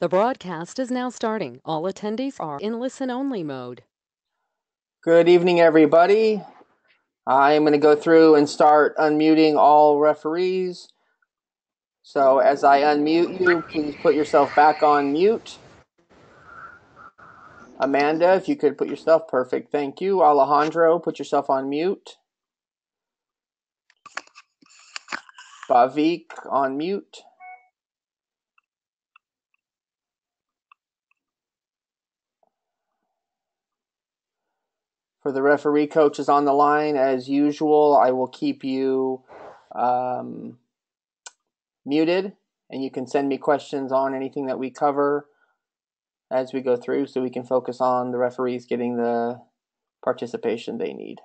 The broadcast is now starting. All attendees are in listen-only mode. Good evening, everybody. I'm going to go through and start unmuting all referees. So as I unmute you, please put yourself back on mute. Amanda, if you could put yourself, perfect, thank you. Alejandro, put yourself on mute. Bavik, on mute. For the referee coaches on the line, as usual, I will keep you muted, and you can send me questions on anything that we cover as we go through so we can focus on the referees getting the participation they need.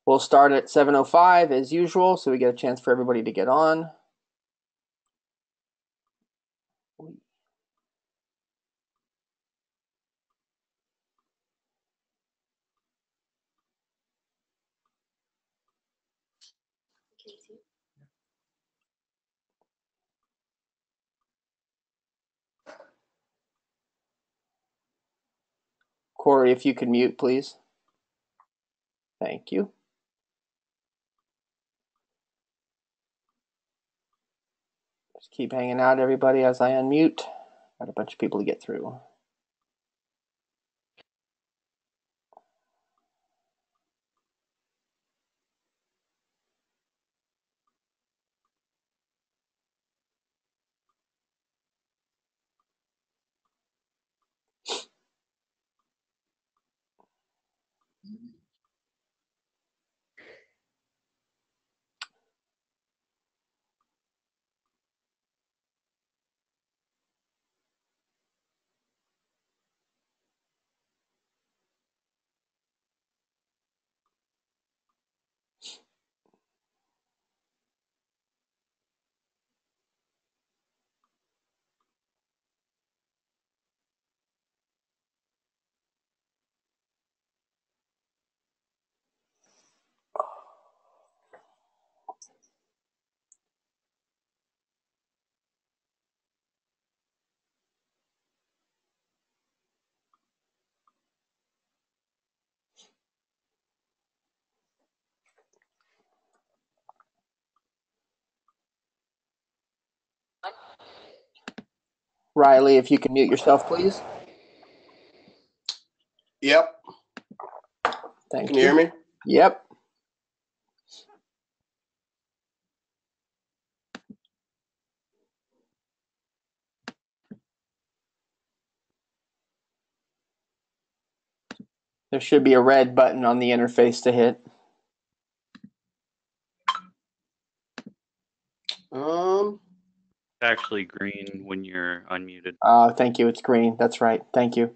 We'll start at 7:05 as usual, so we get a chance for everybody to get on. Corey, if you could mute, please. Thank you. Just keep hanging out, everybody, as I unmute. Got a bunch of people to get through. Riley, if you can mute yourself, please. Yep. Thank you. Can you hear me? Yep. There should be a red button on the interface to hit. Actually green when you're unmuted. Thank you. It's green. That's right. Thank you.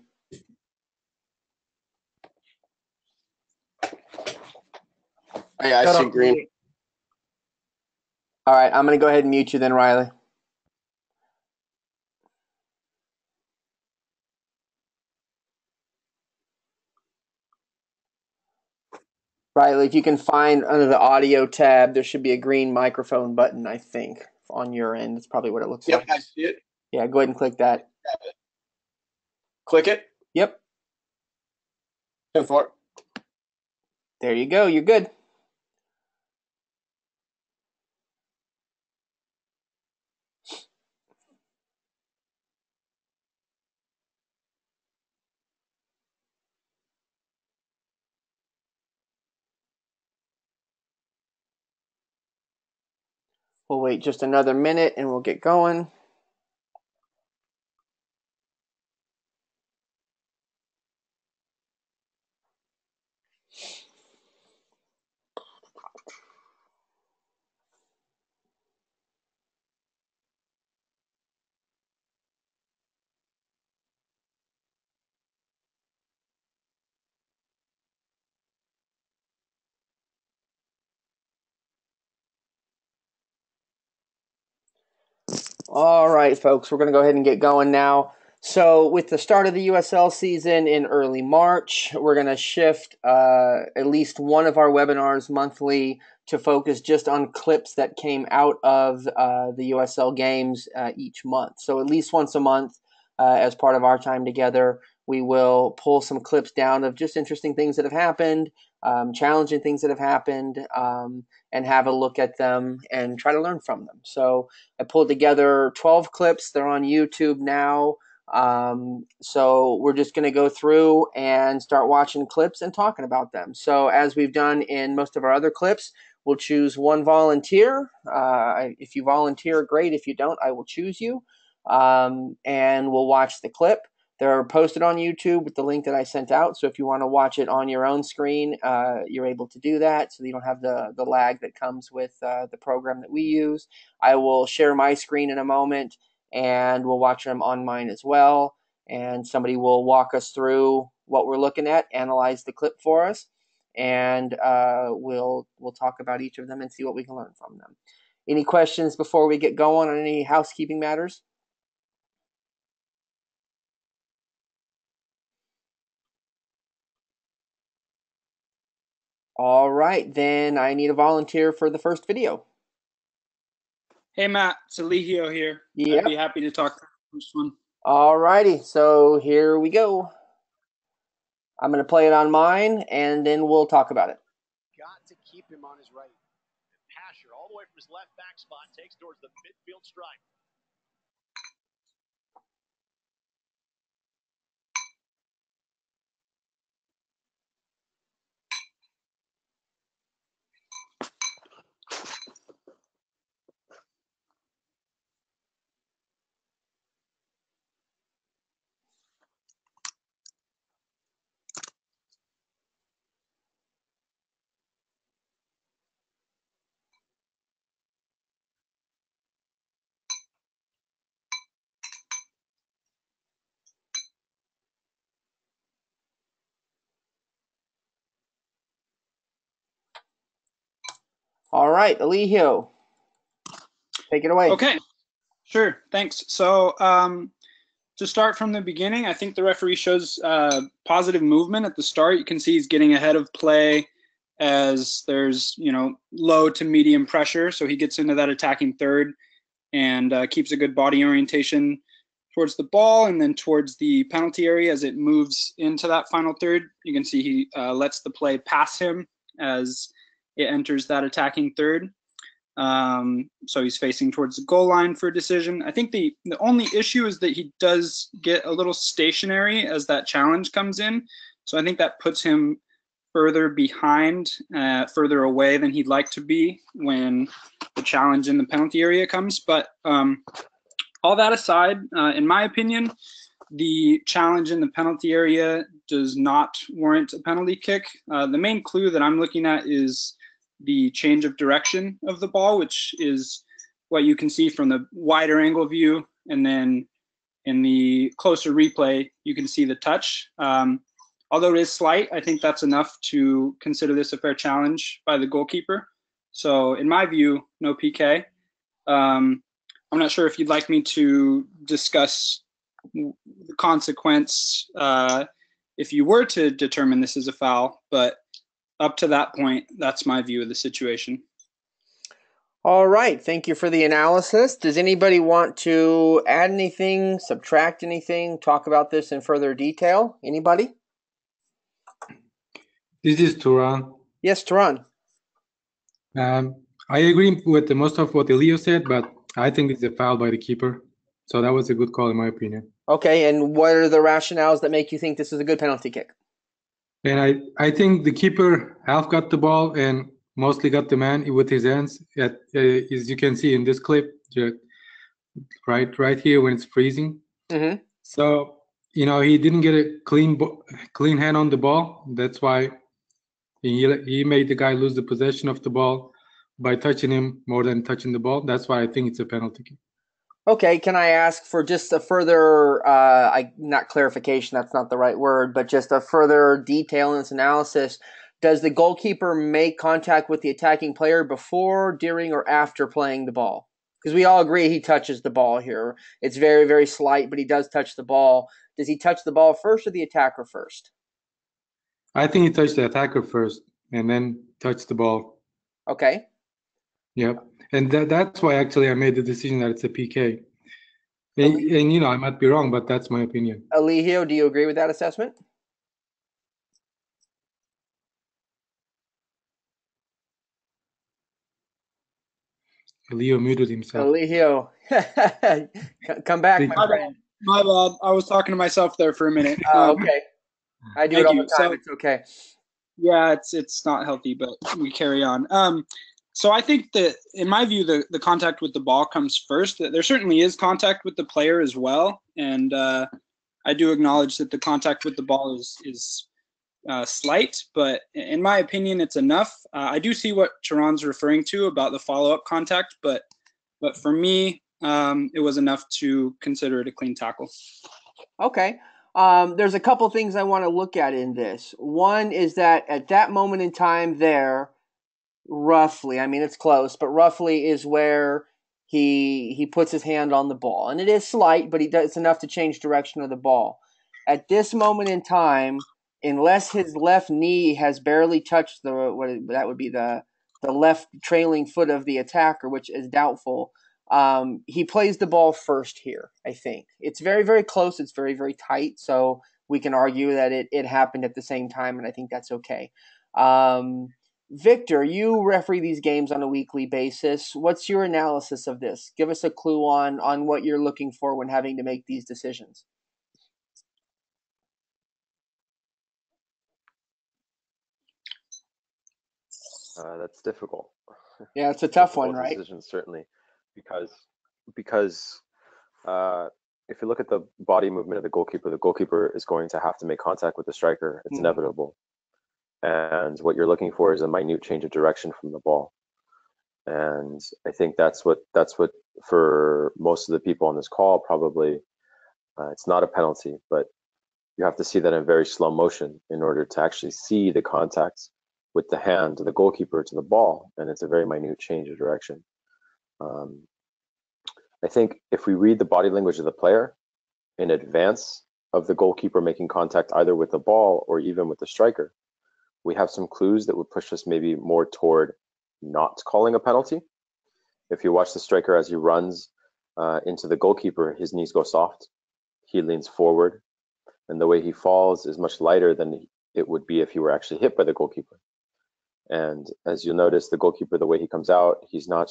Yeah, I see green. All right, I'm going to go ahead and mute you then, Riley. Riley, if you can find under the audio tab, there should be a green microphone button, I think, on your end. That's probably what it looks like. Yep, I see it. Yeah, go ahead and click that. Click it. Yep. 10-4. There you go. You're good. We'll wait just another minute and we'll get going. All right, folks, we're going to go ahead and get going now. So with the start of the USL season in early March, we're going to shift at least one of our webinars monthly to focus just on clips that came out of the USL games each month. So at least once a month, as part of our time together, we will pull some clips down of just interesting things that have happened, challenging things that have happened, and have a look at them and try to learn from them. So I pulled together 12 clips. They're on YouTube now. So we're just going to go through and start watching clips and talking about them. So as we've done in most of our other clips, we'll choose one volunteer. If you volunteer, great. If you don't, I will choose you. And we'll watch the clip. They're posted on YouTube with the link that I sent out. So if you want to watch it on your own screen, you're able to do that. So you don't have the lag that comes with the program that we use. I will share my screen in a moment, and we'll watch them on mine as well. And somebody will walk us through what we're looking at, analyze the clip for us, and we'll talk about each of them and see what we can learn from them. Any questions before we get going on any housekeeping matters? All right, then I need a volunteer for the first video. Hey, Matt, it's Eligio here. Yep. I'd be happy to talk to the first one. All righty, so here we go. I'm going to play it on mine, and then we'll talk about it. Got to keep him on his right. Pasher, all the way from his left back spot, takes towards the midfield stripe. All right, Eligio, take it away. Okay, sure, thanks. So to start from the beginning, I think the referee shows positive movement at the start. You can see he's getting ahead of play as there's, low to medium pressure. So he gets into that attacking third and keeps a good body orientation towards the ball and then towards the penalty area as it moves into that final third. You can see he lets the play pass him as it enters that attacking third. So he's facing towards the goal line for a decision. I think the only issue is that he does get a little stationary as that challenge comes in. So I think that puts him further behind, further away than he'd like to be when the challenge in the penalty area comes. But all that aside, in my opinion, the challenge in the penalty area does not warrant a penalty kick. The main clue that I'm looking at is the change of direction of the ball, which is what you can see from the wider angle view. And then in the closer replay, you can see the touch. Although it is slight, I think that's enough to consider this a fair challenge by the goalkeeper. So in my view, no PK. I'm not sure if you'd like me to discuss the consequence if you were to determine this is a foul, but up to that point, that's my view of the situation. All right, thank you for the analysis. Does anybody want to add anything, subtract anything, talk about this in further detail? Anybody? This is Turan. Yes, Turan. I agree with most of what Elio said, but I think it's a foul by the keeper. So that was a good call in my opinion. Okay, and what are the rationales that make you think this is a good penalty kick? And I think the keeper half got the ball and mostly got the man with his hands. As you can see in this clip, right here when it's freezing. Mm-hmm. So he didn't get a clean hand on the ball. That's why he made the guy lose the possession of the ball by touching him more than touching the ball. That's why I think it's a penalty kick. Okay, can I ask for just a further, not clarification, that's not the right word, but just a further detail in this analysis. Does the goalkeeper make contact with the attacking player before, during, or after playing the ball? Because we all agree he touches the ball here. It's very, very slight, but he does touch the ball. Does he touch the ball first or the attacker first? I think he touched the attacker first and then touched the ball. Okay. Yep. And that's why actually I made the decision that it's a PK. And I might be wrong, but that's my opinion. Eligio, do you agree with that assessment? Leo muted himself. Eligio, come back, my friend. My bad. I was talking to myself there for a minute. Okay. I do it all the time. It's okay. Yeah, it's not healthy, but we carry on. So I think that, in my view, the contact with the ball comes first. There certainly is contact with the player as well, and I do acknowledge that the contact with the ball is slight, but in my opinion, it's enough. I do see what Charon's referring to about the follow-up contact, but for me, it was enough to consider it a clean tackle. Okay. There's a couple things I want to look at in this. One is that at that moment in time there, roughly, I mean it's close, but roughly is where he puts his hand on the ball. And it is slight, but it's enough to change direction of the ball. At this moment in time, unless his left knee has barely touched that would be the left trailing foot of the attacker, which is doubtful, he plays the ball first here, I think. It's very, very close. It's very, very tight. So we can argue that it happened at the same time, and I think that's okay. Victor, you referee these games on a weekly basis. What's your analysis of this? Give us a clue on what you're looking for when having to make these decisions. That's difficult. Yeah, it's a tough one, right? Decision, certainly, because if you look at the body movement of the goalkeeper is going to have to make contact with the striker. It's inevitable. And what you're looking for is a minute change of direction from the ball. And I think that's what for most of the people on this call, probably it's not a penalty, but you have to see that in very slow motion in order to actually see the contact with the hand of the goalkeeper to the ball, and it's a very minute change of direction. I think if we read the body language of the player in advance of the goalkeeper making contact either with the ball or even with the striker, we have some clues that would push us maybe more toward not calling a penalty. If you watch the striker as he runs into the goalkeeper, his knees go soft, he leans forward, and the way he falls is much lighter than it would be if he were actually hit by the goalkeeper. And as you'll notice, the goalkeeper, the way he comes out, he's not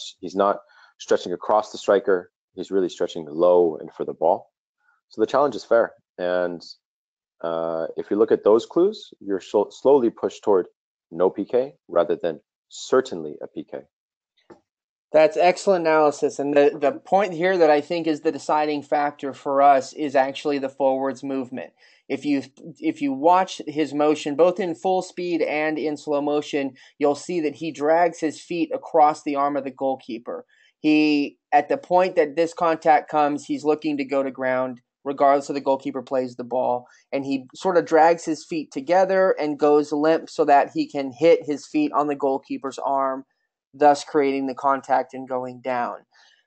stretching across the striker, he's really stretching low and for the ball. So the challenge is fair. And if you look at those clues, you're slowly pushed toward no PK rather than certainly a PK. That's excellent analysis. And the point here that I think is the deciding factor for us is actually the forwards movement. If you watch his motion, both in full speed and in slow motion, you'll see that he drags his feet across the arm of the goalkeeper. At the point that this contact comes, he's looking to go to ground, regardless of the goalkeeper plays the ball. And he sort of drags his feet together and goes limp so that he can hit his feet on the goalkeeper's arm, thus creating the contact and going down.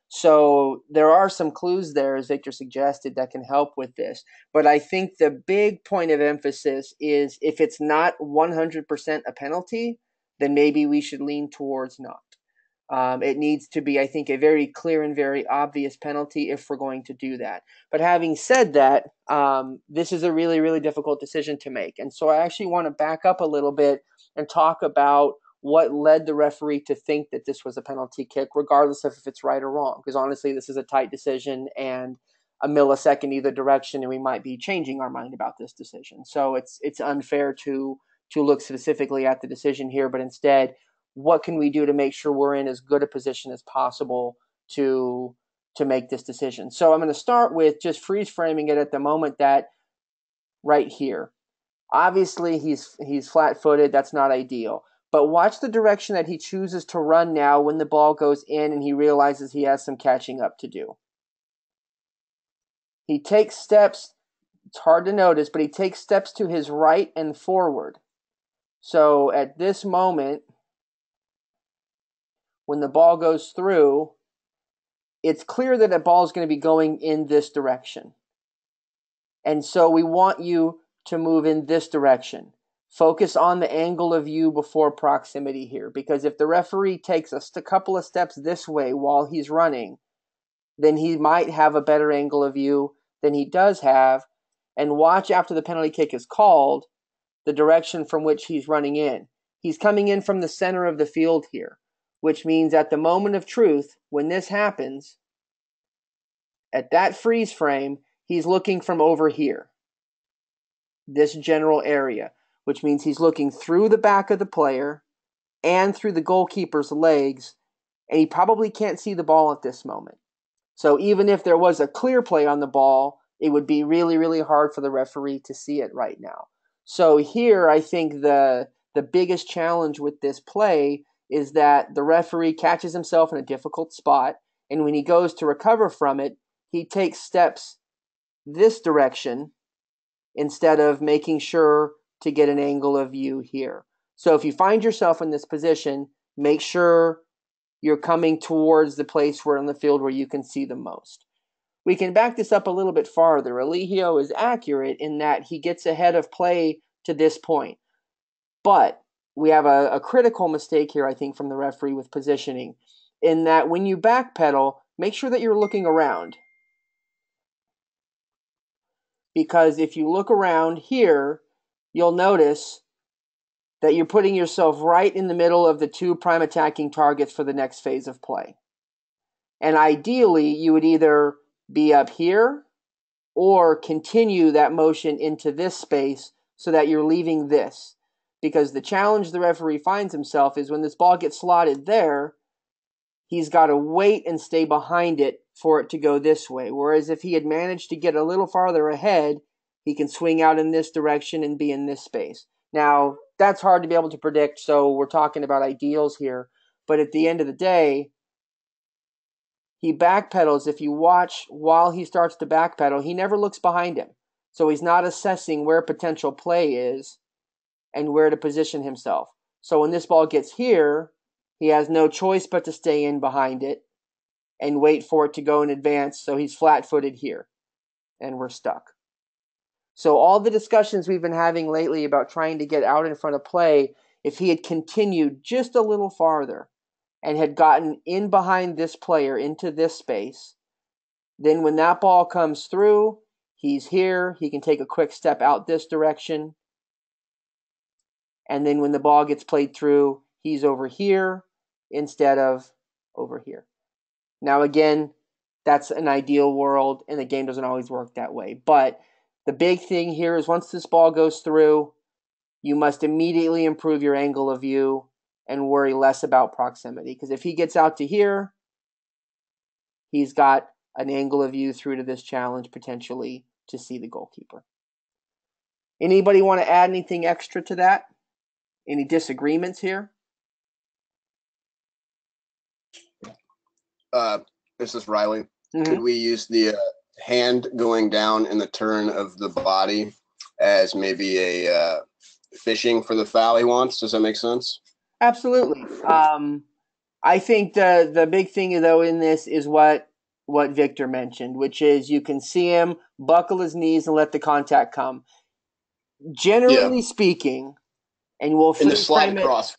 So there are some clues there, as Victor suggested, that can help with this. But I think the big point of emphasis is if it's not 100% a penalty, then maybe we should lean towards not. It needs to be, I think, a very clear and very obvious penalty if we're going to do that. But having said that, this is a really, really difficult decision to make. And so I actually want to back up a little bit and talk about what led the referee to think that this was a penalty kick, regardless of if it's right or wrong. Because honestly, this is a tight decision and a millisecond either direction, and we might be changing our mind about this decision. So it's unfair to look specifically at the decision here, but instead, what can we do to make sure we're in as good a position as possible to make this decision? So I'm going to start with just freeze framing it at the moment that right here. Obviously, he's flat-footed. That's not ideal. But watch the direction that he chooses to run now when the ball goes in and he realizes he has some catching up to do. He takes steps, it's hard to notice, but he takes steps to his right and forward. So at this moment, when the ball goes through, it's clear that a ball is going to be going in this direction. And so we want you to move in this direction. Focus on the angle of view before proximity here, because if the referee takes a couple of steps this way while he's running, then he might have a better angle of view than he does have. And watch after the penalty kick is called, the direction from which he's running in. He's coming in from the center of the field here, which means at the moment of truth, when this happens, at that freeze frame, he's looking from over here, this general area, which means he's looking through the back of the player and through the goalkeeper's legs, and he probably can't see the ball at this moment. So even if there was a clear play on the ball, it would be really, really hard for the referee to see it right now. So here, I think the biggest challenge with this play is that the referee catches himself in a difficult spot, and when he goes to recover from it, he takes steps this direction instead of making sure to get an angle of view here. So if you find yourself in this position, make sure you're coming towards the place where on the field where you can see the most. We can back this up a little bit farther. Eligio is accurate in that he gets ahead of play to this point. But we have a critical mistake here, I think, from the referee with positioning, in that when you backpedal, make sure that you're looking around. Because if you look around here, you'll notice that you're putting yourself right in the middle of the two prime attacking targets for the next phase of play. And ideally, you would either be up here or continue that motion into this space so that you're leaving this. Because the challenge the referee finds himself is when this ball gets slotted there, he's got to wait and stay behind it for it to go this way. Whereas if he had managed to get a little farther ahead, he can swing out in this direction and be in this space. Now, that's hard to be able to predict, so we're talking about ideals here. But at the end of the day, he backpedals. If you watch while he starts to backpedal, he never looks behind him. So he's not assessing where potential play is and where to position himself. So when this ball gets here, he has no choice but to stay in behind it and wait for it to go in advance, so he's flat-footed here, and we're stuck. So all the discussions we've been having lately about trying to get out in front of play, if he had continued just a little farther and had gotten in behind this player into this space, then when that ball comes through, he's here, he can take a quick step out this direction, and then when the ball gets played through, he's over here instead of over here. Now again, that's an ideal world, and the game doesn't always work that way. But the big thing here is once this ball goes through, you must immediately improve your angle of view and worry less about proximity. Because if he gets out to here, he's got an angle of view through to this challenge potentially to see the goalkeeper. Anybody want to add anything extra to that? Any disagreements here? This is Riley. Mm-hmm. Could we use the hand going down in the turn of the body as maybe a fishing for the foul he wants? Does that make sense? Absolutely. I think the big thing though in this is what Victor mentioned, which is you can see him buckle his knees and let the contact come. Generally speaking, and we'll in the slide frame across.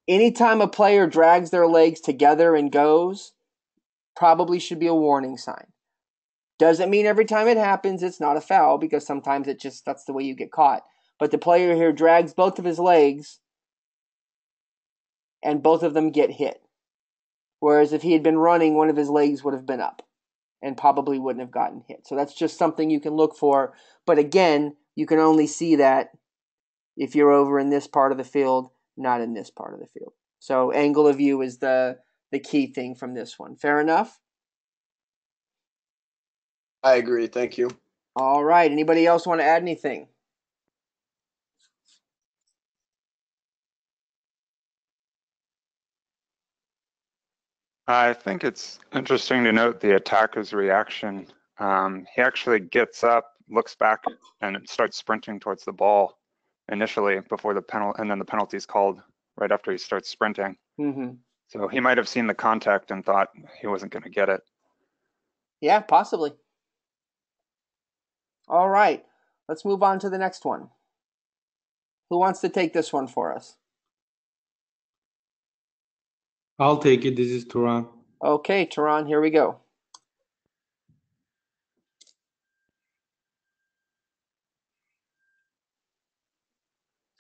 Anytime a player drags their legs together and goes, probably should be a warning sign. Doesn't mean every time it happens it's not a foul, because sometimes that's the way you get caught. But the player here drags both of his legs and both of them get hit. Whereas if he had been running, one of his legs would have been up and probably wouldn't have gotten hit. So that's just something you can look for. But again, you can only see that if you're over in this part of the field, not in this part of the field. So angle of view is the key thing from this one. Fair enough? I agree. Thank you. All right. Anybody else want to add anything? I think it's interesting to note the attacker's reaction. He actually gets up, looks back, and starts sprinting towards the ball initially before the penalty, and then the penalty is called right after he starts sprinting. Mm-hmm. So he might have seen the contact and thought he wasn't going to get it. Yeah, possibly. All right, let's move on to the next one. Who wants to take this one for us? I'll take it. This is Turan. Okay, Turan, here we go.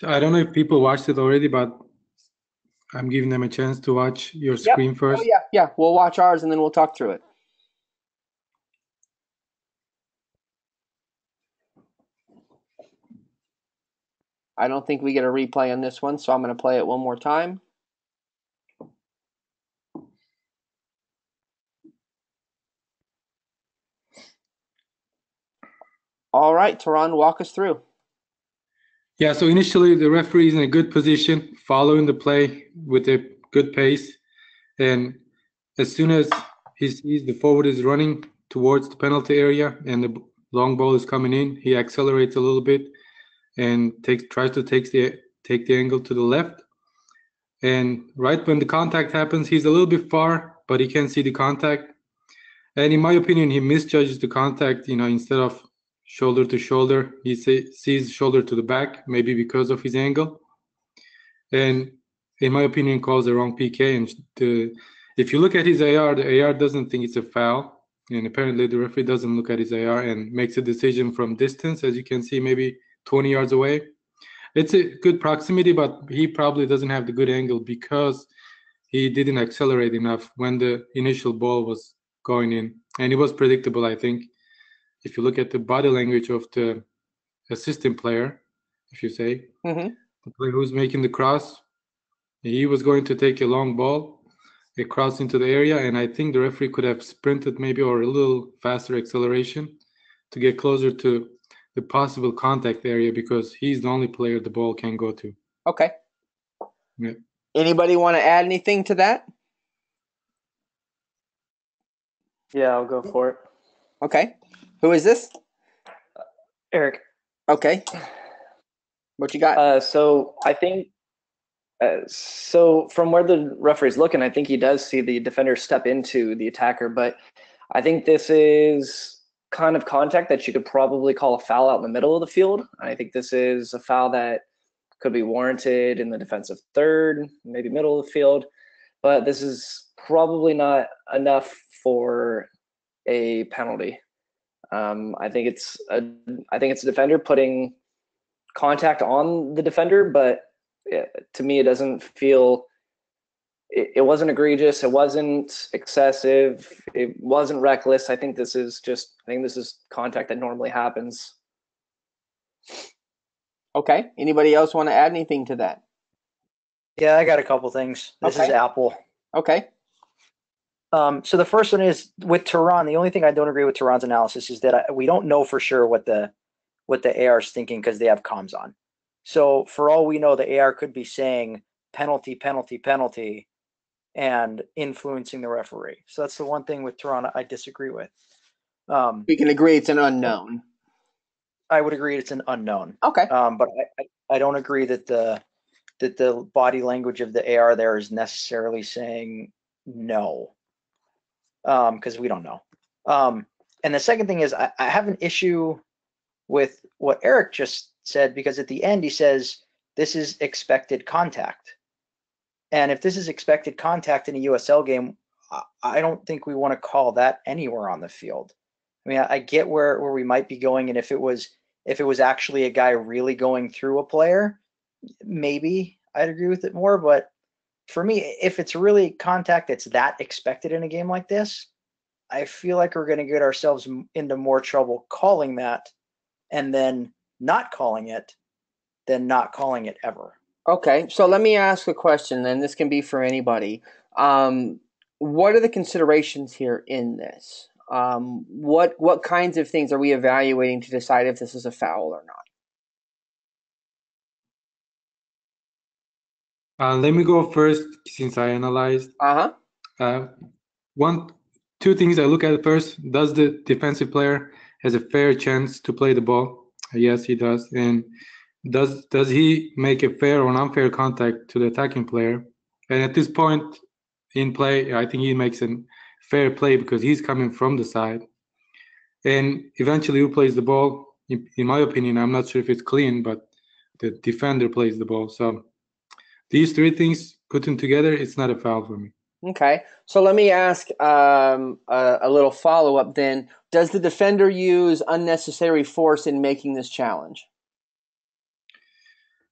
I don't know if people watched it already, but I'm giving them a chance to watch your screen first. Oh, yeah. We'll watch ours and then we'll talk through it. I don't think we get a replay on this one, so I'm going to play it one more time. All right, Turan, walk us through. Yeah, so initially the referee is in a good position, following the play with a good pace. And as soon as he sees the forward is running towards the penalty area and the long ball is coming in, he accelerates a little bit and tries to take the angle to the left. And right when the contact happens, he's a little bit far, but he can see the contact. And in my opinion, he misjudges the contact. Instead of shoulder to shoulder, he sees shoulder to the back, maybe because of his angle. And in my opinion, calls the wrong PK. And if you look at his AR, the AR doesn't think it's a foul. And apparently the referee doesn't look at his AR and makes a decision from distance, as you can see, maybe 20 yards away. It's a good proximity, but he probably doesn't have the good angle because he didn't accelerate enough when the initial ball was going in. And it was predictable, I think. If you look at the body language of the assistant player, if you say, the player who's making the cross, he was going to take a long ball, a cross into the area, and I think the referee could have sprinted maybe or a little faster acceleration to get closer to the possible contact area because he's the only player the ball can go to. Okay. Yeah. Anybody want to add anything to that? Yeah, I'll go for it. Okay. Who is this? Eric. Okay. What you got? So I think, so from where the referee's looking, I think he does see the defender step into the attacker, but I think this is kind of contact that you could probably call a foul out in the middle of the field. I think this is a foul that could be warranted in the defensive third, maybe middle of the field, but this is probably not enough for a penalty. I think it's a defender putting contact on the defender, but to me, it doesn't feel. It wasn't egregious. It wasn't excessive. It wasn't reckless. I think this is contact that normally happens. Okay. Anybody else want to add anything to that? Yeah, I got a couple things. This is Apple. Okay. So the first one is with Turan. The only thing I don't agree with Turan's analysis is that we don't know for sure what the AR is thinking because they have comms on. So for all we know, the AR could be saying penalty, penalty, penalty, and influencing the referee. So that's the one thing with Turan I disagree with. We can agree it's an unknown. I would agree it's an unknown. Okay. But I don't agree that the body language of the AR there is necessarily saying no. Because we don't know. And the second thing is I have an issue with what Eric just said, because at the end he says this is expected contact. And if this is expected contact in a USL game, I don't think we want to call that anywhere on the field. I mean, I get where we might be going, and if it was actually a guy really going through a player, maybe I'd agree with it more. But for me, if it's really contact that's that expected in a game like this, I feel like we're going to get ourselves into more trouble calling that and then not calling it than not calling it ever. Okay, so let me ask a question, and this can be for anybody. What are the considerations here in this? What kinds of things are we evaluating to decide if this is a foul or not? Let me go first since I analyzed. Two things I look at first. Does the defensive player has a fair chance to play the ball? Yes, he does. And does he make a fair or unfair contact to the attacking player? And at this point, in play. I think he makes a fair play because he's coming from the side. And eventually, who plays the ball? In my opinion, I'm not sure if it's clean, but the defender plays the ball. So these three things put in together, it's not a foul for me. Okay, so let me ask a little follow-up then. Does the defender use unnecessary force in making this challenge?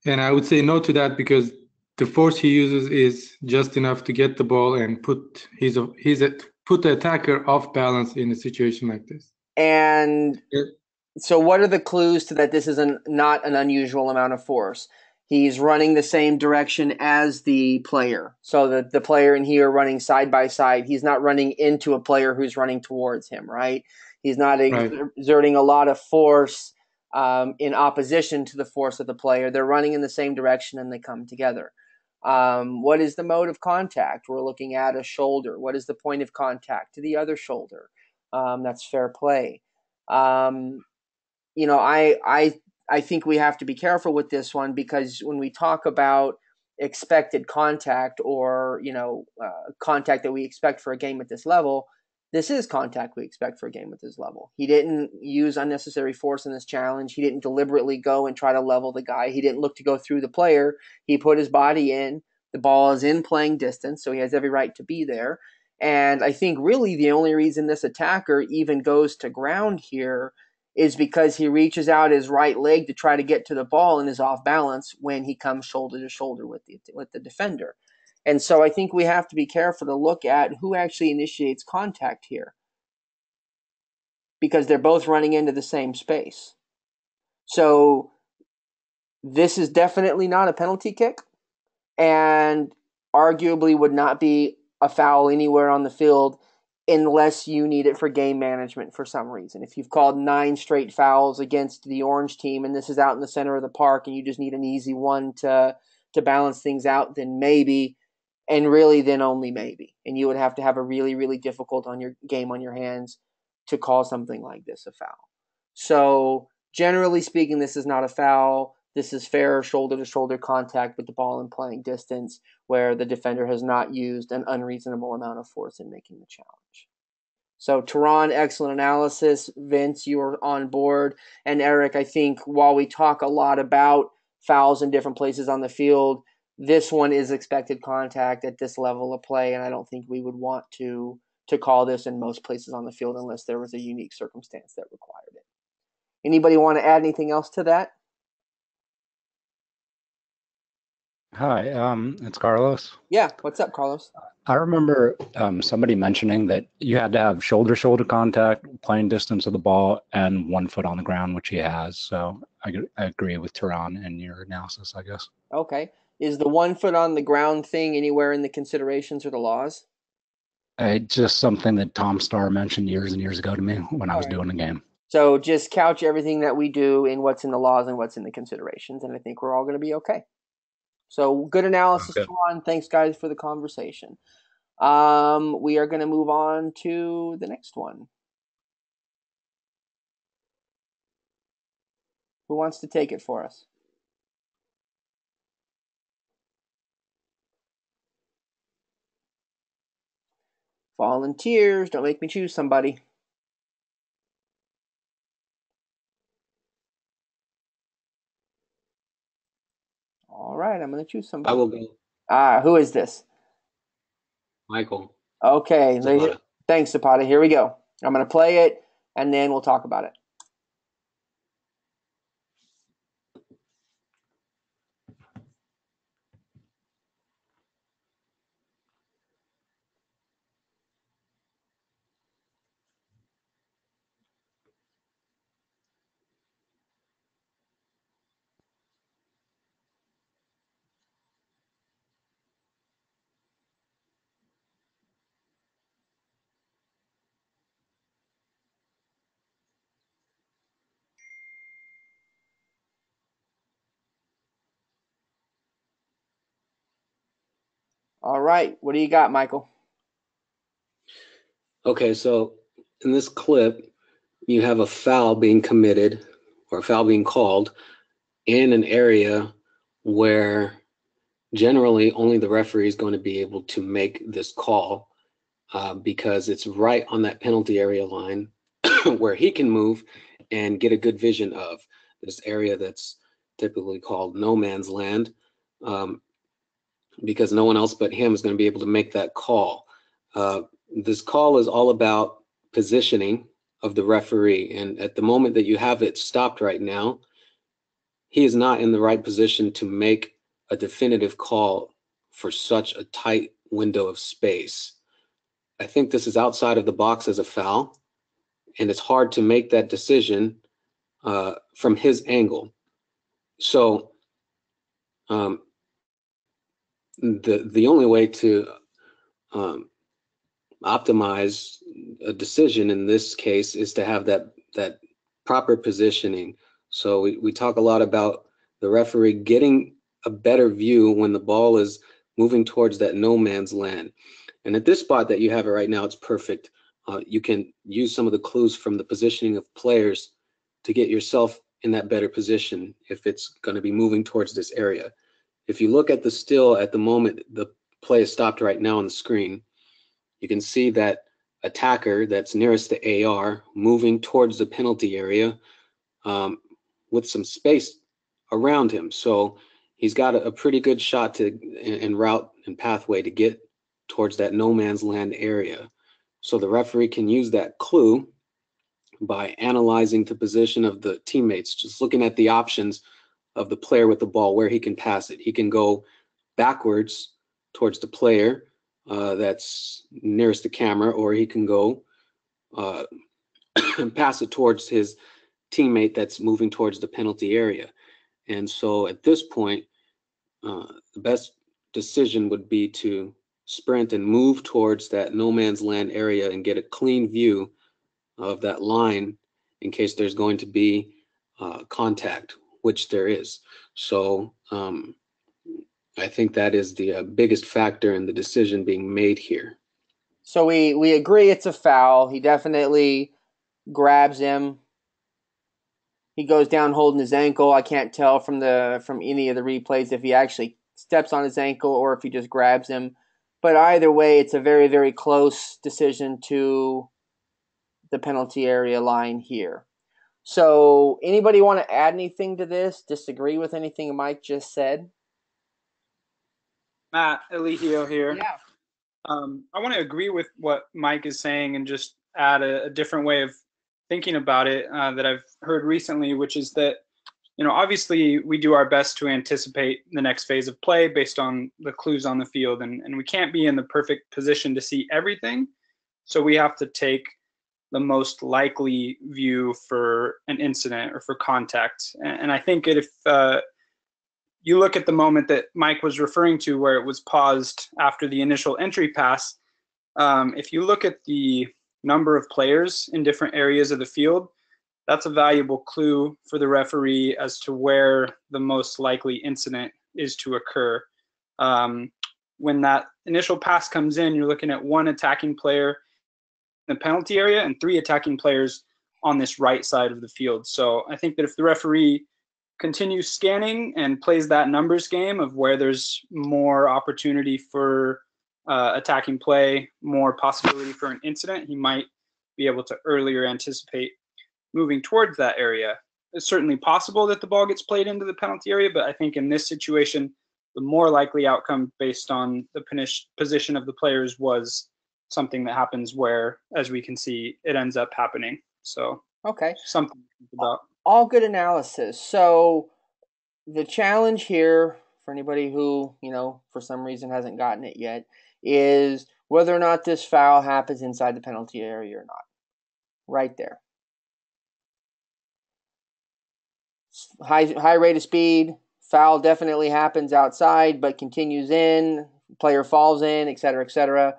And I would say no to that because the force he uses is just enough to get the ball and put put the attacker off balance in a situation like this. And so what are the clues to that this is not an unusual amount of force? He's running the same direction as the player. So the player and he are running side by side. He's not running into a player who's running towards him, right? He's not exerting a lot of force in opposition to the force of the player. They're running in the same direction and they come together. What is the mode of contact? We're looking at a shoulder. What is the point of contact to the other shoulder? That's fair play. I think we have to be careful with this one because when we talk about expected contact or, contact that we expect for a game at this level, this is contact we expect for a game at this level. He didn't use unnecessary force in this challenge. He didn't deliberately go and try to level the guy. He didn't look to go through the player. He put his body in. The ball is in playing distance, so he has every right to be there. And I think really the only reason this attacker even goes to ground here is because he reaches out his right leg to try to get to the ball and is off balance when he comes shoulder to shoulder with the defender. And so I think we have to be careful to look at who actually initiates contact here because they're both running into the same space. So this is definitely not a penalty kick and arguably would not be a foul anywhere on the field unless you need it for game management for some reason. If you've called 9 straight fouls against the Orange team and this is out in the center of the park and you just need an easy one to balance things out, then maybe, and really then only maybe. And you would have to have a really, really difficult game on your hands to call something like this a foul. So generally speaking, this is not a foul. This is fair shoulder-to-shoulder contact with the ball in playing distance where the defender has not used an unreasonable amount of force in making the challenge. So, Tehran, excellent analysis. Vince, you are on board. And Eric, I think while we talk a lot about fouls in different places on the field, this one is expected contact at this level of play, and I don't think we would want to call this in most places on the field unless there was a unique circumstance that required it. Anybody want to add anything else to that? Hi, it's Carlos. Yeah, what's up, Carlos? I remember somebody mentioning that you had to have shoulder-shoulder contact, playing distance of the ball, and 1 foot on the ground, which he has. So I agree with Tehran in your analysis, I guess. Okay. Is the 1 foot on the ground thing anywhere in the considerations or the laws? Just something that Tom Starr mentioned years and years ago to me when I was doing the game. So just couch everything that we do in what's in the laws and what's in the considerations, and I think we're all going to be okay. So good analysis, Tehran. Thanks, guys, for the conversation. We are going to move on to the next one. Who wants to take it for us? Volunteers, don't make me choose somebody. All right, I'm going to choose somebody. I will go. Who is this? Michael. Okay. Zapata. Thanks, Zapata. Here we go. I'm going to play it, and then we'll talk about it. All right. What do you got, Michael? Okay, so in this clip, you have a foul being committed or a foul being called in an area where generally only the referee is going to be able to make this call because it's right on that penalty area line where he can move and get a good vision of this area that's typically called no man's land, because no one else but him is going to be able to make that call. This call is all about positioning of the referee, and at the moment that you have it stopped right now, he is not in the right position to make a definitive call for such a tight window of space. I think this is outside of the box as a foul, and it's hard to make that decision from his angle. So the only way to optimize a decision in this case is to have that proper positioning. So we talk a lot about the referee getting a better view when the ball is moving towards that no man's land. And at this spot that you have it right now, it's perfect. You can use some of the clues from the positioning of players to get yourself in that better position if it's going to be moving towards this area. If you look at the still at the moment the play is stopped right now on the screen, you can see that attacker that's nearest the AR moving towards the penalty area with some space around him. So he's got a pretty good shot to and route and pathway to get towards that no man's land area. So the referee can use that clue by analyzing the position of the teammates, just looking at the options of the player with the ball, where he can pass it. He can go backwards towards the player that's nearest the camera, or he can go and pass it towards his teammate that's moving towards the penalty area. And so at this point, the best decision would be to sprint and move towards that no man's land area and get a clean view of that line in case there's going to be contact, which there is. So I think that is the biggest factor in the decision being made here. So we agree it's a foul. He definitely grabs him. He goes down holding his ankle. I can't tell from any of the replays if he actually steps on his ankle or if he just grabs him. But either way, it's a very, very close decision to the penalty area line here. So anybody want to add anything to this? Disagree with anything Mike just said? Matt Eligio here. Yeah. I want to agree with what Mike is saying and just add a different way of thinking about it that I've heard recently, which is that, obviously we do our best to anticipate the next phase of play based on the clues on the field, and we can't be in the perfect position to see everything. So we have to take the most likely view for an incident or for contact. And I think if you look at the moment that Mike was referring to where it was paused after the initial entry pass, if you look at the number of players in different areas of the field, that's a valuable clue for the referee as to where the most likely incident is to occur. When that initial pass comes in, you're looking at one attacking player in the penalty area and three attacking players on this right side of the field. So I think that if the referee continues scanning and plays that numbers game of where there's more opportunity for attacking play, more possibility for an incident, he might be able to earlier anticipate moving towards that area. It's certainly possible that the ball gets played into the penalty area, but I think in this situation, the more likely outcome based on the position of the players was something that happens where, as we can see, it ends up happening. So okay, something to think about. All good analysis. So the challenge here for anybody who, for some reason hasn't gotten it yet, is whether or not this foul happens inside the penalty area or not. Right there. High rate of speed. Foul definitely happens outside, but continues in. Player falls in, etc., etc.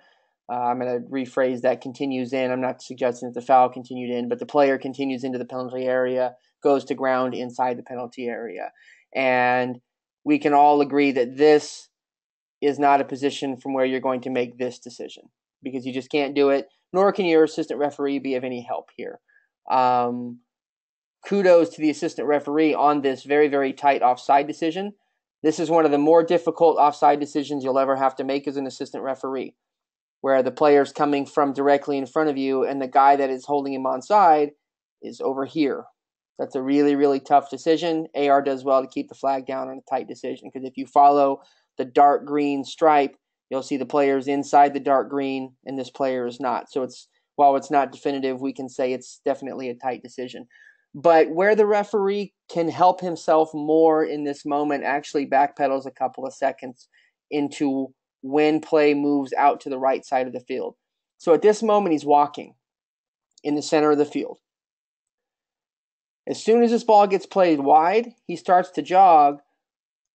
I'm going to rephrase that, continues in. I'm not suggesting that the foul continued in, but the player continues into the penalty area, goes to ground inside the penalty area. And we can all agree that this is not a position from where you're going to make this decision because you just can't do it, nor can your assistant referee be of any help here. Kudos to the assistant referee on this very, very tight offside decision This is one of the more difficult offside decisions you'll ever have to make as an assistant referee, where the player's coming from directly in front of you and the guy that is holding him onside is over here. That's a really, really tough decision. AR does well to keep the flag down on a tight decision, because if you follow the dark green stripe, you'll see the player's inside the dark green and this player is not. So while it's not definitive, we can say it's definitely a tight decision. But where the referee can help himself more in this moment, actually backpedals a couple of seconds into when play moves out to the right side of the field. So at this moment, he's walking in the center of the field. As soon as this ball gets played wide, he starts to jog,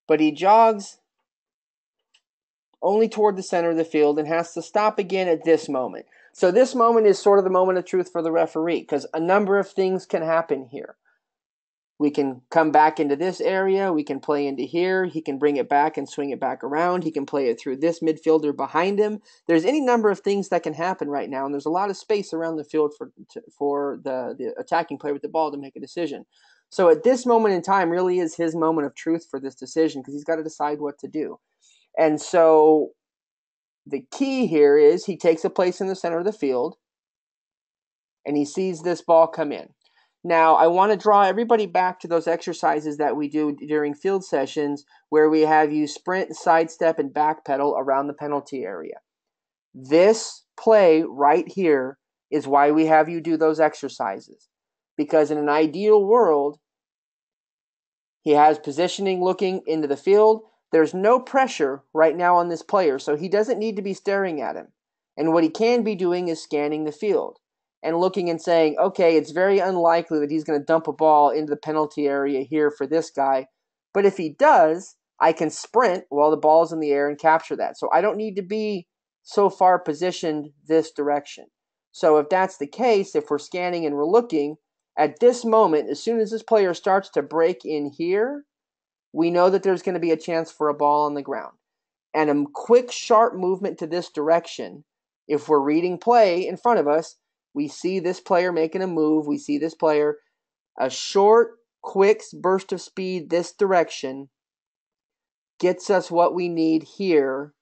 but he jogs only toward the center of the field and has to stop again at this moment. So this moment is sort of the moment of truth for the referee, because a number of things can happen here. We can come back into this area. We can play into here. He can bring it back and swing it back around. He can play it through this midfielder behind him. There's any number of things that can happen right now, and there's a lot of space around the field for the attacking player with the ball to make a decision. So at this moment in time really is his moment of truth for this decision, because he's got to decide what to do. And so the key here is he takes a place in the center of the field, and he sees this ball come in. Now, I want to draw everybody back to those exercises that we do during field sessions where we have you sprint, sidestep, and backpedal around the penalty area. This play right here is why we have you do those exercises. Because in an ideal world, he has positioning looking into the field. There's no pressure right now on this player, so he doesn't need to be staring at him. And what he can be doing is scanning the field and looking and saying, okay, it's very unlikely that he's going to dump a ball into the penalty area here for this guy. But if he does, I can sprint while the ball's in the air and capture that. So I don't need to be so far positioned this direction. So if that's the case, if we're scanning and we're looking, at this moment, as soon as this player starts to break in here, we know that there's going to be a chance for a ball on the ground. And a quick, sharp movement to this direction, if we're reading play in front of us, we see this player making a move. We see this player, a short, quick burst of speed this direction gets us what we need here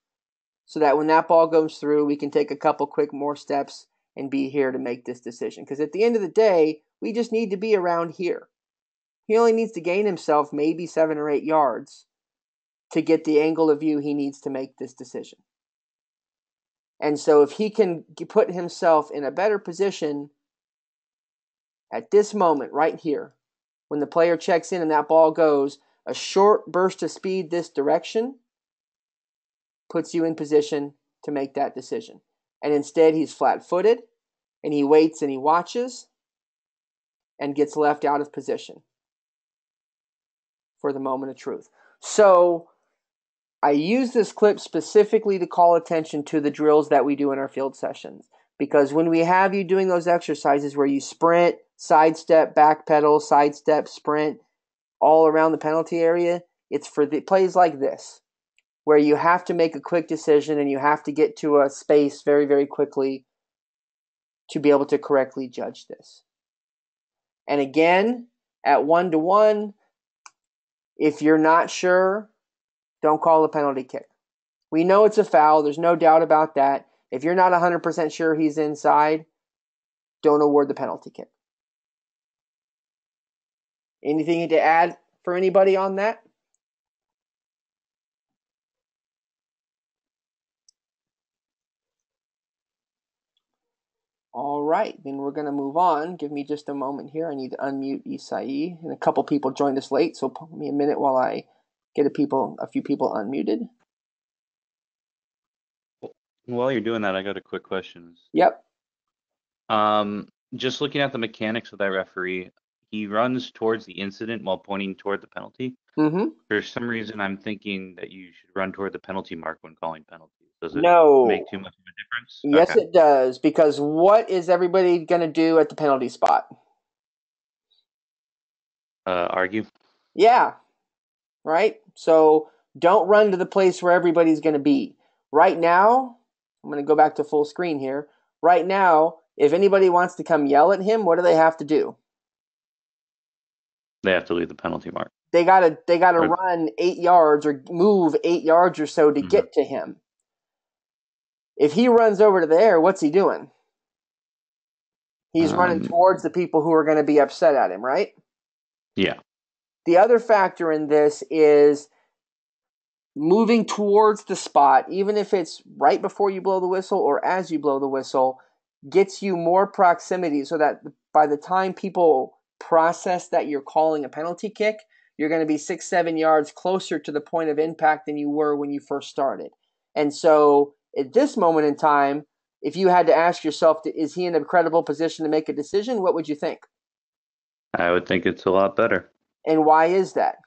so that when that ball goes through, we can take a couple quick more steps and be here to make this decision. Because at the end of the day, we just need to be around here. He only needs to gain himself maybe 7 or 8 yards to get the angle of view he needs to make this decision. And so if he can put himself in a better position at this moment right here, when the player checks in and that ball goes, a short burst of speed this direction puts you in position to make that decision. And instead he's flat-footed and he waits and he watches and gets left out of position for the moment of truth. So I use this clip specifically to call attention to the drills that we do in our field sessions. Because when we have you doing those exercises where you sprint, sidestep, backpedal, sidestep, sprint, all around the penalty area, it's for the plays like this, where you have to make a quick decision and you have to get to a space very, very quickly to be able to correctly judge this. And again, at 1-to-1, if you're not sure, don't call a penalty kick. We know it's a foul. There's no doubt about that. If you're not 100% sure he's inside, don't award the penalty kick. Anything to add for anybody on that? All right, then we're going to move on. Give me just a moment here. I need to unmute Isai. And a couple people joined us late, so give me a minute while I get a few people unmuted. While you're doing that, I got a quick question. Yep. Just looking at the mechanics of that referee, he runs towards the incident while pointing toward the penalty. Mm-hmm. For some reason, I'm thinking that you should run toward the penalty mark when calling penalties. Does it No. make too much of a difference? Yes, Okay. it does. Because what is everybody going to do at the penalty spot? Argue. Yeah. Right? So don't run to the place where everybody's going to be. Right now, I'm going to go back to full screen here. Right now, if anybody wants to come yell at him, what do they have to do? They have to leave the penalty mark. They gotta Right. run 8 yards or move 8 yards or so to get to him. If he runs over to there, what's he doing? He's running towards the people who are going to be upset at him, right? Yeah. The other factor in this is moving towards the spot, even if it's right before you blow the whistle or as you blow the whistle, gets you more proximity so that by the time people process that you're calling a penalty kick, you're going to be 6-7 yards closer to the point of impact than you were when you first started. And so at this moment in time, if you had to ask yourself, is he in a credible position to make a decision, what would you think? I would think it's a lot better And why is that?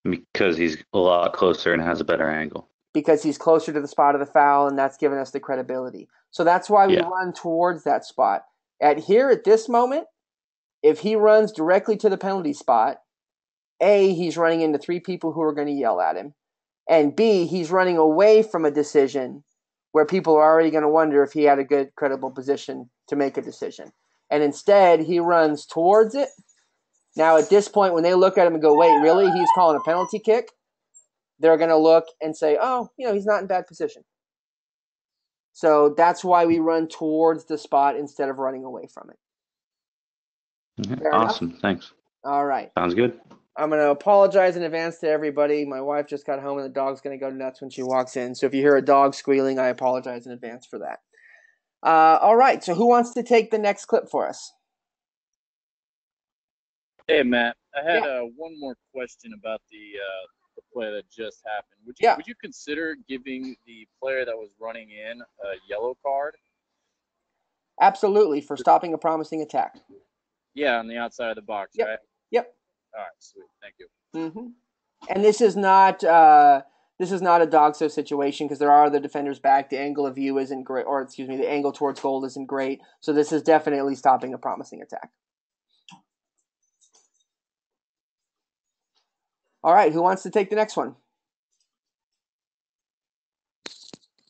because he's a lot closer and has a better angle. Because he's closer to the spot of the foul, and that's given us the credibility. So that's why we Yeah. run towards that spot. At this moment, if he runs directly to the penalty spot, A, he's running into 3 people who are going to yell at him, and B, he's running away from a decision where people are already going to wonder if he had a good, credible position to make a decision. And instead, he runs towards it. Now, at this point, when they look at him and go, wait, really? He's calling a penalty kick? They're going to look and say, oh, he's not in bad position. So that's why we run towards the spot instead of running away from it. Okay. Fair Awesome. enough? Thanks. All right. Sounds good. I'm going to apologize in advance to everybody. My wife just got home and the dog's going to go nuts when she walks in. So if you hear a dog squealing, I apologize in advance for that. All right. So who wants to take the next clip for us? Hey, Matt. I had one more question about the play that just happened. Would you consider giving the player that was running in a yellow card? Absolutely, for stopping a promising attack. Yeah, on the outside of the box, right? Yep. All right, sweet. Thank you. Mm-hmm. And this is not a dogso situation because there are other defenders back. The angle of view isn't great, or excuse me, the angle towards goal isn't great. So this is definitely stopping a promising attack. All right, who wants to take the next one?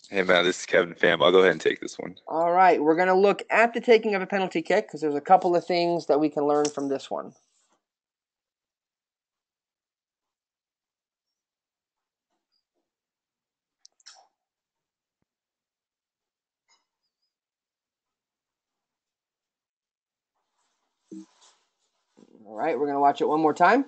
Hey, man, this is Kevin Pham. I'll go ahead and take this one. All right, we're going to look at the taking of a penalty kick because there's a couple of things that we can learn from this one. All right, we're going to watch it one more time.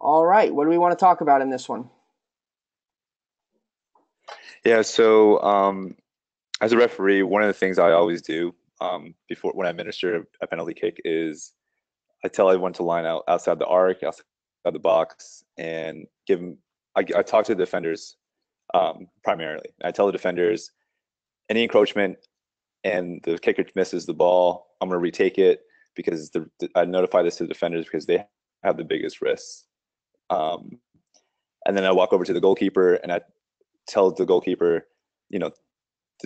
All right, what do we want to talk about in this one? Yeah, so as a referee, one of the things I always do before when I administer a penalty kick is I tell everyone to line out outside the arc, outside the box, and give them. I talk to the defenders primarily. I tell the defenders any encroachment and the kicker misses the ball, I'm going to retake it because I notify this to the defenders because they have the biggest risks. And then I walk over to the goalkeeper and I tell the goalkeeper, the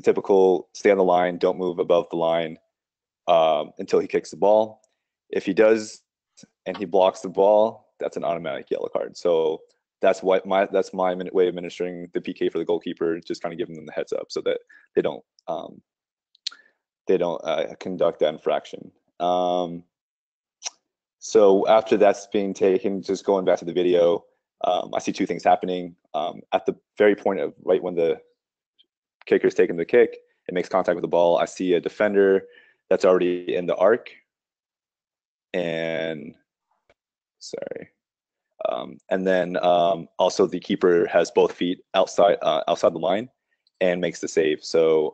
typical stay on the line, don't move above the line until he kicks the ball. If he does and he blocks the ball, that's an automatic yellow card. So that's my way of administering the PK for the goalkeeper, just kind of giving them the heads up so that they don't conduct that infraction. So after that's being taken, just going back to the video, I see 2 things happening. At the very point of right when the kicker is taking the kick, it makes contact with the ball. I see a defender that's already in the arc, and and then also the keeper has both feet outside the line and makes the save. So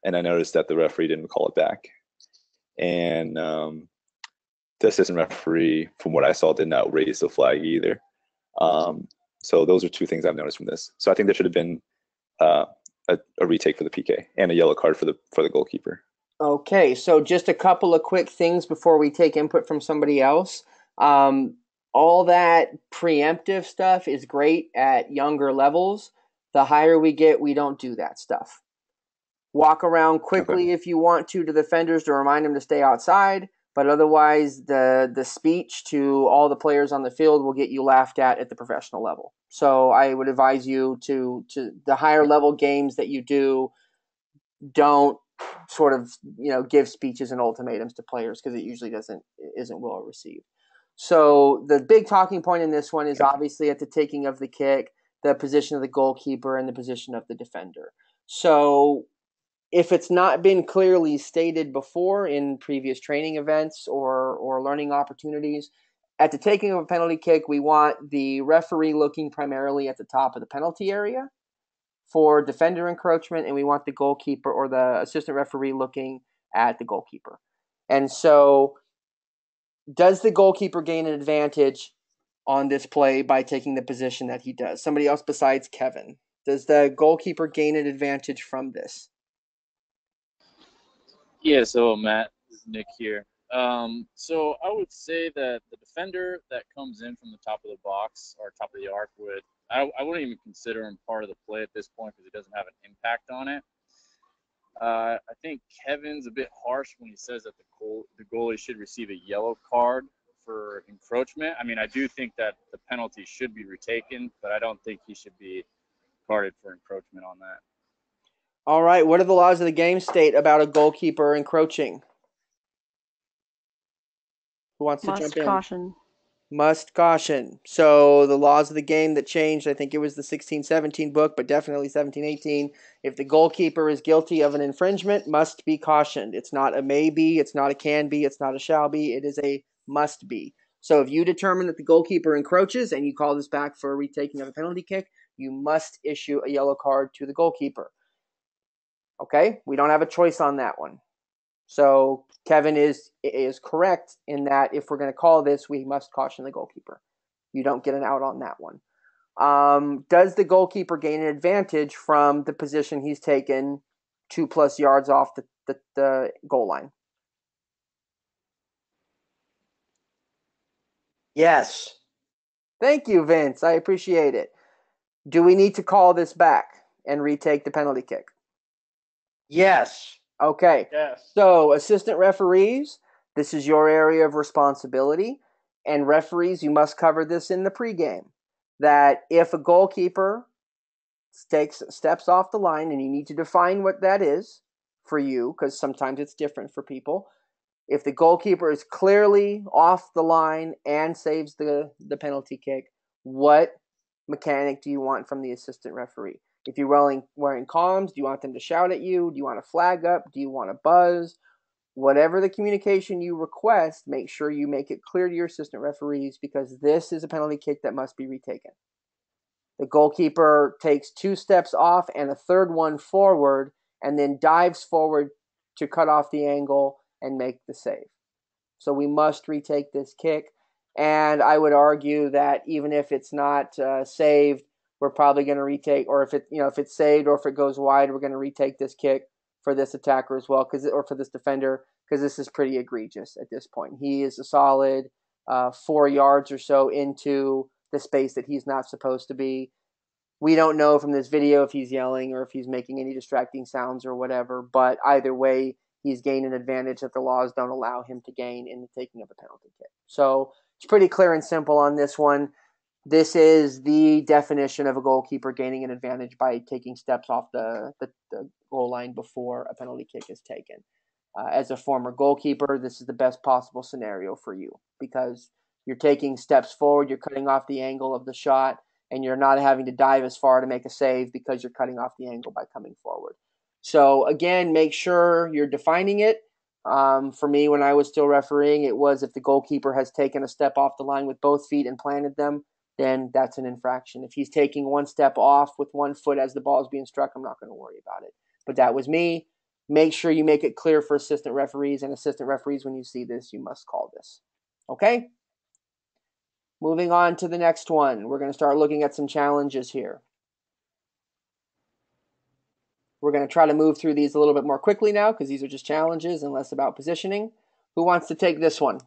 and I noticed that the referee didn't call it back, and the assistant referee, from what I saw, did not raise the flag either. So those are 2 things I've noticed from this. So I think there should have been a retake for the PK and a yellow card for the goalkeeper. Okay, so just a couple of quick things before we take input from somebody else. All that preemptive stuff is great at younger levels. The higher we get, we don't do that stuff. Walk around quickly if you want to the defenders to remind them to stay outside. But otherwise, the speech to all the players on the field will get you laughed at the professional level. So I would advise you to the higher level games that you do, don't sort of give speeches and ultimatums to players, because it usually isn't well received. So the big talking point in this one is obviously at the taking of the kick, the position of the goalkeeper and the position of the defender. So if it's not been clearly stated before in previous training events or learning opportunities, at the taking of a penalty kick, we want the referee looking primarily at the top of the penalty area for defender encroachment, and we want the goalkeeper or the assistant referee looking at the goalkeeper. And so, does the goalkeeper gain an advantage on this play by taking the position that he does? Somebody else besides Kevin. Does the goalkeeper gain an advantage from this? Yeah, so Matt, this is Nick here. So I would say that the defender that comes in from the top of the box or top of the arc I wouldn't even consider him part of the play at this point because he doesn't have an impact on it. I think Kevin's a bit harsh when he says that the goalie should receive a yellow card for encroachment. I mean, I do think that the penalty should be retaken, but I don't think he should be carded for encroachment on that. All right, what do the laws of the game state about a goalkeeper encroaching? Who wants to jump in? Caution. Must caution. So the laws of the game that changed, I think it was the 16-17 book, but definitely 17-18. If the goalkeeper is guilty of an infringement, must be cautioned. It's not a maybe, it's not a can be, it's not a shall be, it is a must be. So if you determine that the goalkeeper encroaches and you call this back for a retaking of a penalty kick, you must issue a yellow card to the goalkeeper. Okay? We don't have a choice on that one. So Kevin is correct in that if we're going to call this, we must caution the goalkeeper. You don't get an out on that one. Does the goalkeeper gain an advantage from the position he's taken 2+ yards off the goal line? Yes. Thank you, Vince. I appreciate it. Do we need to call this back and retake the penalty kick? Yes. Okay. Yes. So, assistant referees, this is your area of responsibility. And referees, you must cover this in the pregame. That if a goalkeeper takes steps off the line, and you need to define what that is for you, because sometimes it's different for people. If the goalkeeper is clearly off the line and saves the penalty kick, what mechanic do you want from the assistant referee? If you're wearing comms, do you want them to shout at you? Do you want a flag up? Do you want a buzz? Whatever the communication you request, make sure you make it clear to your assistant referees, because this is a penalty kick that must be retaken. The goalkeeper takes 2 steps off and a third one forward, and then dives forward to cut off the angle and make the save. So we must retake this kick. And I would argue that even if it's not saved, we're probably going to retake, or if it's saved or if it goes wide, we're going to retake this kick for this attacker as well, or for this defender, because this is pretty egregious at this point. He is a solid 4 yards or so into the space that he's not supposed to be. We don't know from this video if he's yelling or if he's making any distracting sounds or whatever, but either way, he's gained an advantage that the laws don't allow him to gain in the taking of a penalty kick. So it's pretty clear and simple on this one. This is the definition of a goalkeeper gaining an advantage by taking steps off the goal line before a penalty kick is taken. As a former goalkeeper, this is the best possible scenario for you, because you're taking steps forward, you're cutting off the angle of the shot, and you're not having to dive as far to make a save because you're cutting off the angle by coming forward. So again, make sure you're defining it. For me, when I was still refereeing, it was if the goalkeeper has taken a step off the line with both feet and planted them, then that's an infraction. If he's taking 1 step off with 1 foot as the ball is being struck, I'm not going to worry about it. But that was me. Make sure you make it clear for assistant referees, and assistant referees, when you see this, you must call this. Okay? Moving on to the next one. We're going to start looking at some challenges here. We're going to try to move through these a little bit more quickly now, because these are just challenges and less about positioning. Who wants to take this one?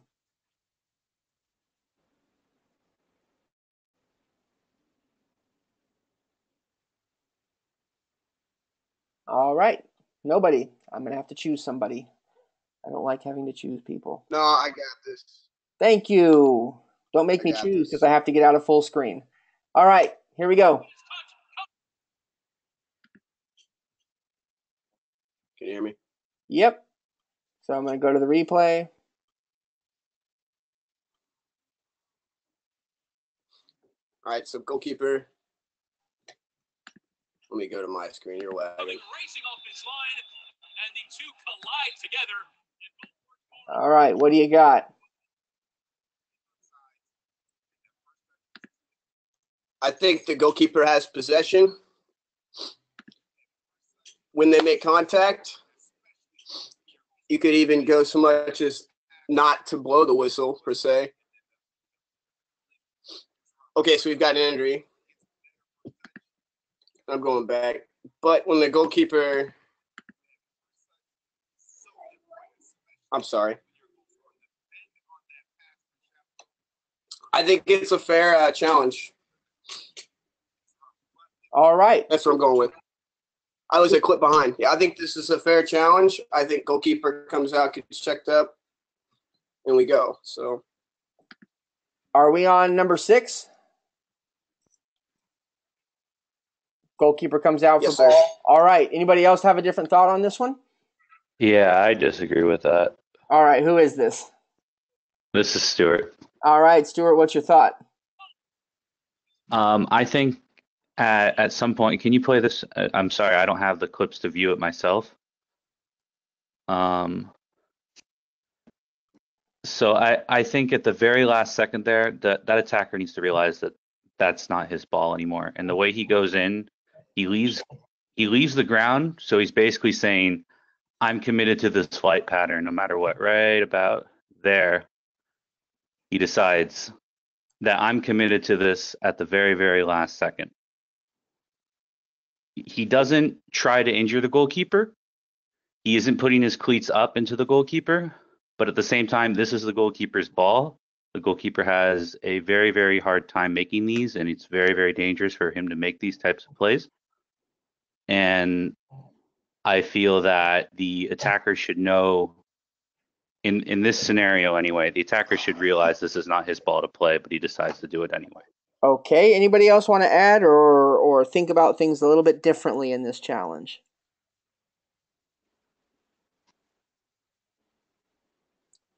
All right. Nobody. I'm going to have to choose somebody. I don't like having to choose people. No, I got this. Thank you. Don't make I me got choose this. because I have to get out of full screen. All right, here we go. Can you hear me? Yep. So I'm going to go to the replay. All right, so goalkeeper. Let me go to my screen. You're lagging. Racing off his line, and the two collide together. All right, what do you got? I think the goalkeeper has possession. When they make contact, you could even go so much as not to blow the whistle, per se. Okay, so we've got an injury. I'm going back. But when the goalkeeper... I'm sorry. I think it's a fair challenge. All right. That's what I'm going with. I was a clip behind. Yeah, I think this is a fair challenge. I think goalkeeper comes out, gets checked up, and we go. So, are we on number 6? Goalkeeper comes out yes, for ball. sir. All right. Anybody else have a different thought on this one? Yeah, I disagree with that. All right. Who is this? This is Stuart. All right, Stuart, what's your thought? I think at some point, can you play this? I'm sorry, I don't have the clips to view it myself. So I think at the very last second there, that attacker needs to realize that that's not his ball anymore. And the way he goes in, he leaves the ground. So he's basically saying, I'm committed to this flight pattern no matter what. Right about there, he decides that I'm committed to this at the very, very last second. He doesn't try to injure the goalkeeper. He isn't putting his cleats up into the goalkeeper. But at the same time, this is the goalkeeper's ball. The goalkeeper has a very, very hard time making these, and it's very, very dangerous for him to make these types of plays. And I feel that the attacker should know, in this scenario anyway, the attacker should realize this is not his ball to play, but he decides to do it anyway. Okay, anybody else want to add or think about things a little bit differently in this challenge?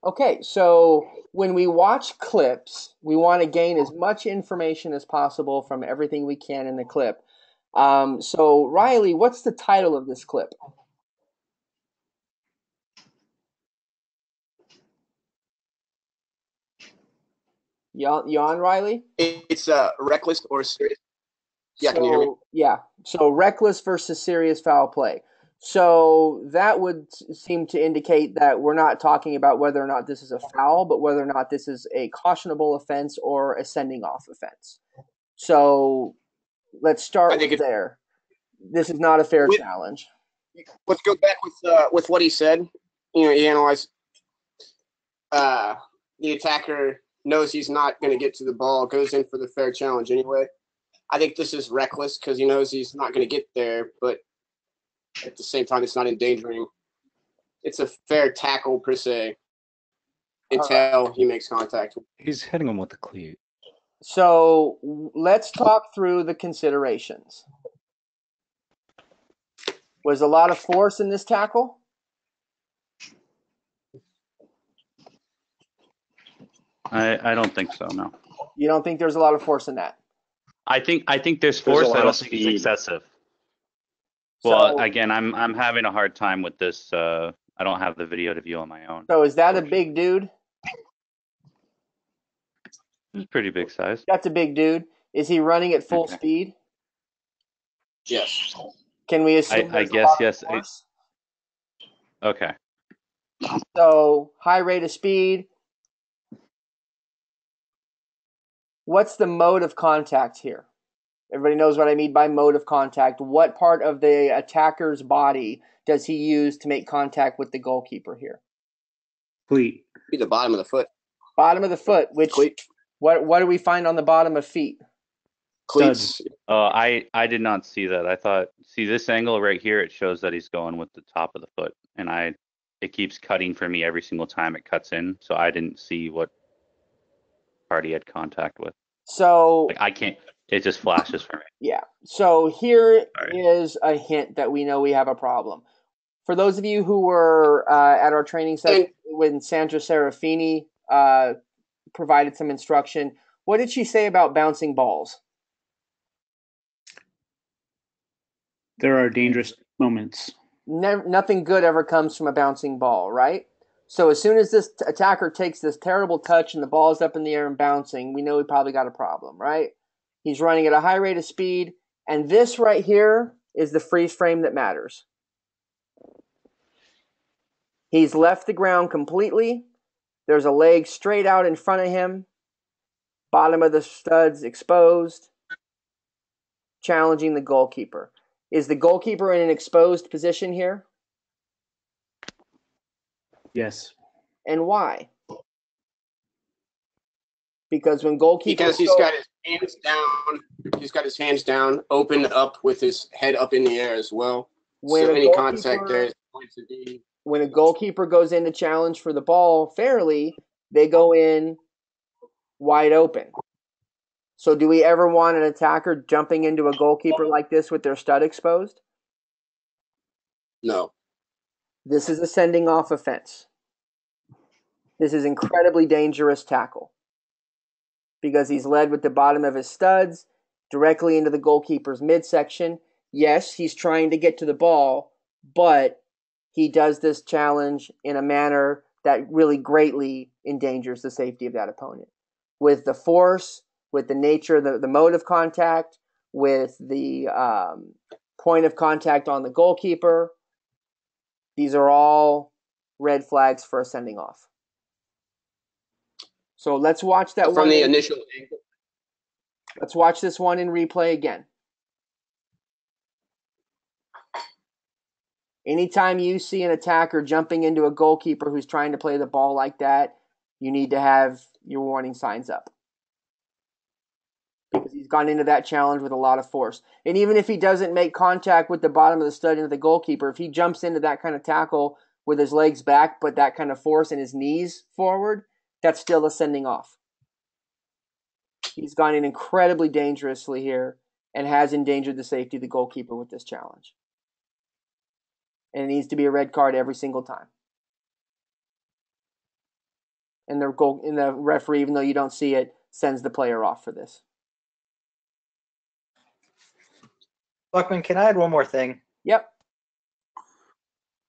Okay, so when we watch clips, we want to gain as much information as possible from everything we can in the clip. So Riley, what's the title of this clip? You on, Riley? It's reckless or serious. Yeah, so, can you hear me? Yeah, so reckless versus serious foul play. So that would seem to indicate that we're not talking about whether or not this is a foul, but whether or not this is a cautionable offense or a sending off offense. So let's start there. This is not a fair challenge. Let's go back with what he said. You know, he analyzed the attacker knows he's not going to get to the ball, goes in for the fair challenge anyway. I think this is reckless because he knows he's not going to get there, but at the same time, it's not endangering. It's a fair tackle per se until he makes contact. He's hitting him with the cleat. So let's talk through the considerations. Was a lot of force in this tackle? I don't think so, no. You don't think there's a lot of force in that? I think there's force. I don't think it's excessive. Well, again, I'm having a hard time with this. I don't have the video to view on my own. So is that a big dude? He's pretty big size. That's a big dude. Is he running at full speed? Yes. Can we assume? I guess yes. Okay. So high rate of speed. What's the mode of contact here? Everybody knows what I mean by mode of contact. What part of the attacker's body does he use to make contact with the goalkeeper here? Cleat. Be the bottom of the foot. Bottom of the foot. Which cleat. What do we find on the bottom of feet? Cleats. I did not see that. I thought, see this angle right here, it shows that he's going with the top of the foot, and it keeps cutting for me every single time it cuts in. So I didn't see what part he had contact with. So Like I can't. It just flashes for me. yeah. So here Sorry. is a hint that we know we have a problem. For those of you who were at our training session when Sandra Serafini provided some instruction, what did she say about bouncing balls? There are dangerous moments. Nothing good ever comes from a bouncing ball, right? So as soon as this attacker takes this terrible touch and the ball's up in the air and bouncing, we know we probably got a problem, right? He's running at a high rate of speed, and this right here is the freeze frame that matters. He's left the ground completely. There's a leg straight out in front of him. Bottom of the studs exposed. Challenging the goalkeeper. Is the goalkeeper in an exposed position here? Yes. And why? Because when goalkeepers Because he's got his hands down. He's got his hands down, open up with his head up in the air as well. So any contact there is going to be. When a goalkeeper goes in to challenge for the ball fairly, they go in wide open. So do we ever want an attacker jumping into a goalkeeper like this with their stud exposed? No. This is a sending off offense. This is incredibly dangerous tackle because he's led with the bottom of his studs directly into the goalkeeper's midsection. Yes, he's trying to get to the ball, but he does this challenge in a manner that really greatly endangers the safety of that opponent. With the force, with the nature, the mode of contact, with the point of contact on the goalkeeper, these are all red flags for a sending off. So let's watch that from the initial angle. Let's watch this one in replay again. Anytime you see an attacker jumping into a goalkeeper who's trying to play the ball like that, you need to have your warning signs up. Because he's gone into that challenge with a lot of force. And even if he doesn't make contact with the bottom of the stud into the goalkeeper, if he jumps into that kind of tackle with his legs back, but that kind of force and his knees forward, that's still a sending off. He's gone in incredibly dangerously here and has endangered the safety of the goalkeeper with this challenge. And it needs to be a red card every single time. And the referee, even though you don't see it, sends the player off for this. Buckman, can I add one more thing? Yep.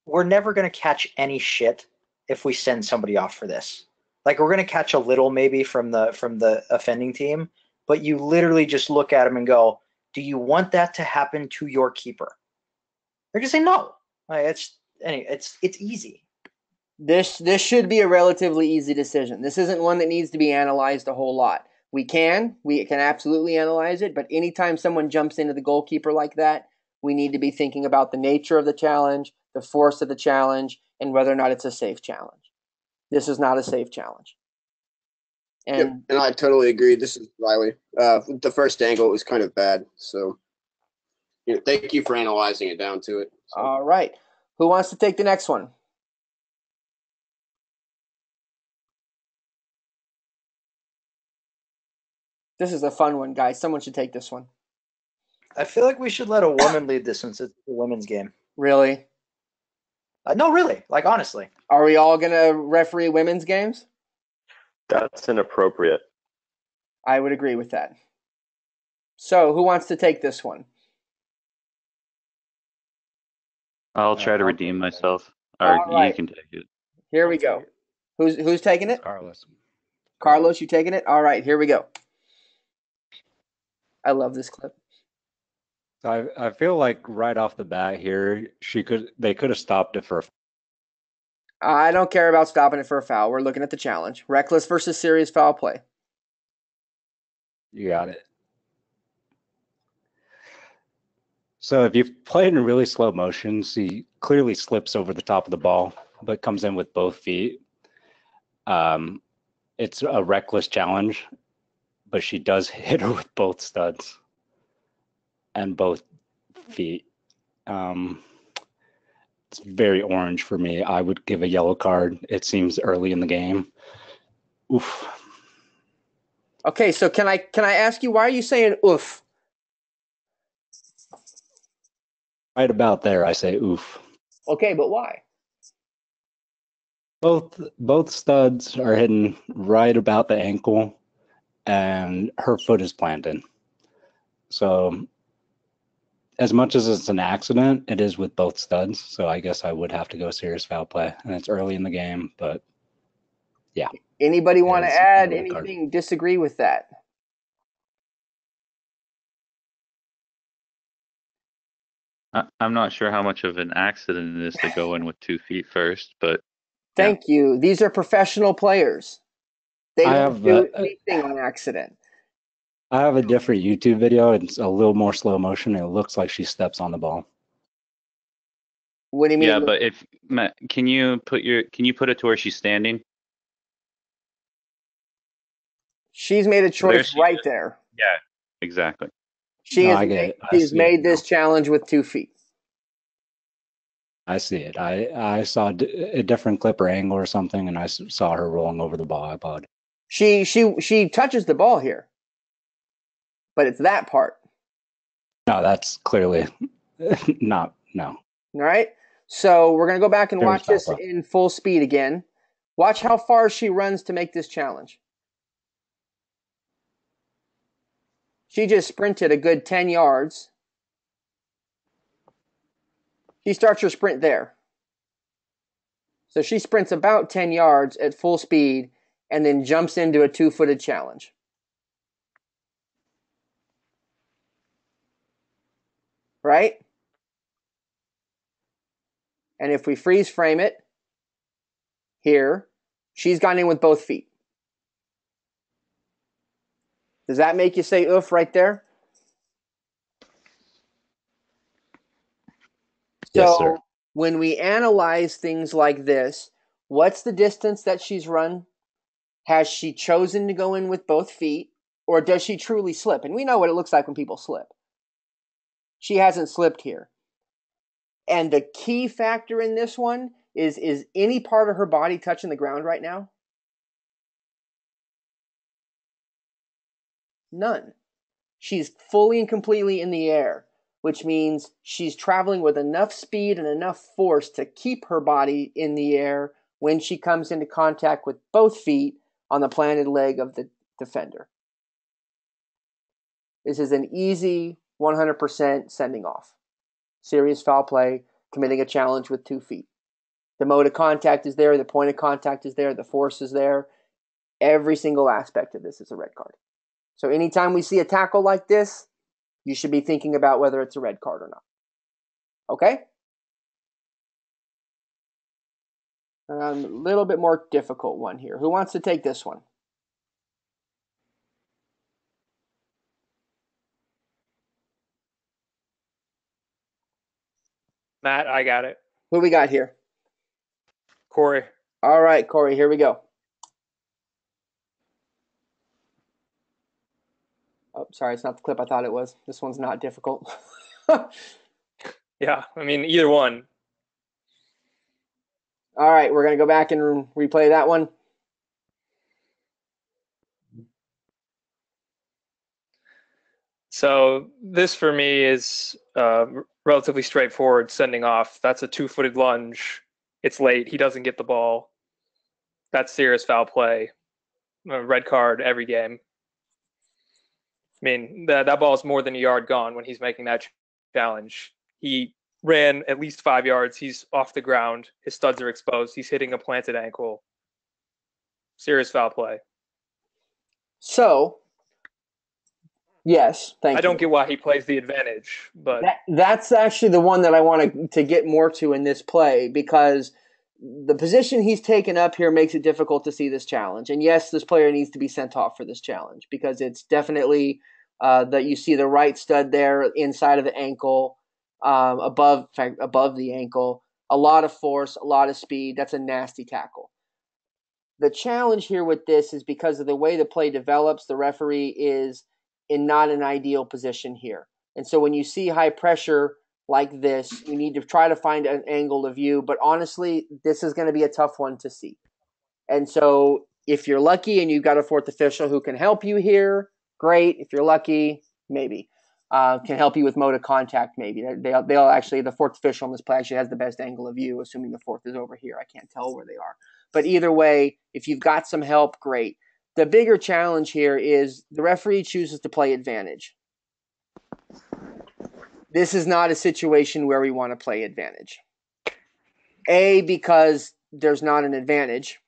We're never going to catch any shit if we send somebody off for this. Like, we're going to catch a little maybe from the offending team, but you literally just look at them and go, do you want that to happen to your keeper? They're going to say no. Like, it's easy. This should be a relatively easy decision. This isn't one that needs to be analyzed a whole lot. We can absolutely analyze it, but anytime someone jumps into the goalkeeper like that, we need to be thinking about the nature of the challenge, the force of the challenge, and whether or not it's a safe challenge. This is not a safe challenge. And I totally agree. This is Riley. The first angle was kind of bad. So thank you for analyzing it down to it. So. All right. Who wants to take the next one? This is a fun one, guys. Someone should take this one. I feel like we should let a woman lead this since it's a women's game. Really? No, really. Like, honestly. Are we all going to referee women's games? That's inappropriate. I would agree with that. So, who wants to take this one? I'll try to redeem myself. Or right. You can take it. Here we go. Who's taking it? Carlos. Carlos, you taking it? All right, here we go. I love this clip. So I feel like right off the bat here, they could have stopped it for. I don't care about stopping it for a foul. We're looking at the challenge. Reckless versus serious foul play. You got it. So if you've played in really slow motions, he clearly slips over the top of the ball, but comes in with both feet. It's a reckless challenge, but she does hit her with both studs and both feet. it's very orange for me. I would give a yellow card. It seems early in the game. Oof. Okay, so can I ask you, why are you saying oof? Right about there, I say oof. Okay, but why? Both studs are hitting right about the ankle, and her foot is planted. So as much as it's an accident, it is with both studs. So I guess I would have to go serious foul play, and it's early in the game, but yeah. Anybody want to is add yellow card. anything, disagree with that? I'm not sure how much of an accident it is to go in with 2 feet first, but Thank you. These are professional players. They I don't have do anything on accident. I have a different YouTube video. It's a little more slow motion. It looks like she steps on the ball. What do you mean? yeah, but if Matt, can you put it to where she's standing? She's made a So there choice she right is. there. Yeah, exactly. She No, has I get made, it. I she's see made it this now. challenge with 2 feet. I see it. I saw a different clip or angle or something, and I saw her rolling over the ball. I apologize. She touches the ball here, but it's that part. No, that's clearly not. No. All right. So we're gonna go back and Serious watch foul this play. in full speed again. Watch how far she runs to make this challenge. She just sprinted a good 10 yards. She starts her sprint there. So she sprints about 10 yards at full speed and then jumps into a 2-footed challenge. Right? And if we freeze frame it here, she's gone in with both feet. Does that make you say oof right there? Yes, So sir. when we analyze things like this, what's the distance that she's run? Has she chosen to go in with both feet, or does she truly slip? And we know what it looks like when people slip. She hasn't slipped here. And the key factor in this one is any part of her body touching the ground right now? None. She's fully and completely in the air, which means she's traveling with enough speed and enough force to keep her body in the air when she comes into contact with both feet on the planted leg of the defender. This is an easy 100% sending off. Serious foul play, committing a challenge with 2 feet. The mode of contact is there, the point of contact is there, the force is there. Every single aspect of this is a red card. So anytime we see a tackle like this, you should be thinking about whether it's a red card or not. Okay? A little bit more difficult one here. Who wants to take this one? Matt, I got it. Who we got here? Corey. All right, Corey, here we go. Oh, sorry, it's not the clip I thought it was. This one's not difficult. Yeah, I mean, either one. All right, we're going to go back and replay that one. So this for me is relatively straightforward sending off. That's a 2-footed lunge. It's late. He doesn't get the ball. That's serious foul play. Red card every game. I mean, that ball is more than a yard gone when he's making that challenge. He ran at least 5 yards. He's off the ground. His studs are exposed. He's hitting a planted ankle. Serious foul play. So, yes, thank you. I don't get why he plays the advantage, but that's actually the one that I want to get more to in this play, because the position he's taken up here makes it difficult to see this challenge. And yes, this player needs to be sent off for this challenge, because it's definitely that you see the right stud there inside of the ankle, above the ankle. A lot of force, a lot of speed. That's a nasty tackle. The challenge here with this is because of the way the play develops, the referee is in not an ideal position here. And so when you see high pressure like this, you need to try to find an angle of view. But honestly, this is going to be a tough one to see. And so if you're lucky and you've got a fourth official who can help you here, great. If you're lucky, maybe. Can help you with mode of contact, maybe. They'll actually, the fourth official in this play actually has the best angle of view, assuming the fourth is over here. I can't tell where they are. But either way, if you've got some help, great. The bigger challenge here is the referee chooses to play advantage. This is not a situation where we want to play advantage. A, because there's not an advantage,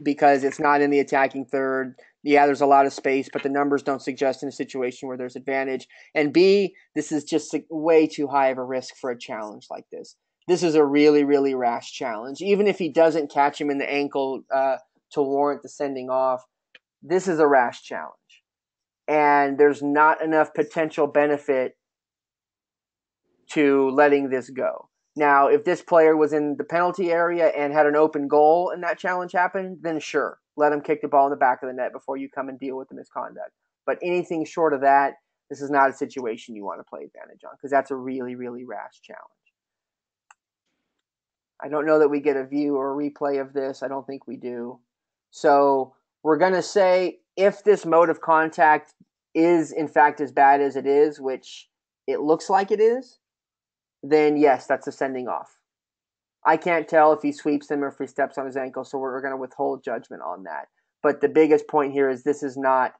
because it's not in the attacking third. Yeah, there's a lot of space, but the numbers don't suggest in a situation where there's advantage. And B, this is just way too high of a risk for a challenge like this. This is a really, really rash challenge. Even if he doesn't catch him in the ankle to warrant the sending off, this is a rash challenge. And there's not enough potential benefit to letting this go. Now, if this player was in the penalty area and had an open goal and that challenge happened, then sure, let him kick the ball in the back of the net before you come and deal with the misconduct. But anything short of that, this is not a situation you want to play advantage on, because that's a really, really rash challenge. I don't know that we get a view or a replay of this. I don't think we do. So we're going to say if this mode of contact is in fact as bad as it is, which it looks like it is, then yes, that's a sending off. I can't tell if he sweeps him or if he steps on his ankle, so we're going to withhold judgment on that. But the biggest point here is this is not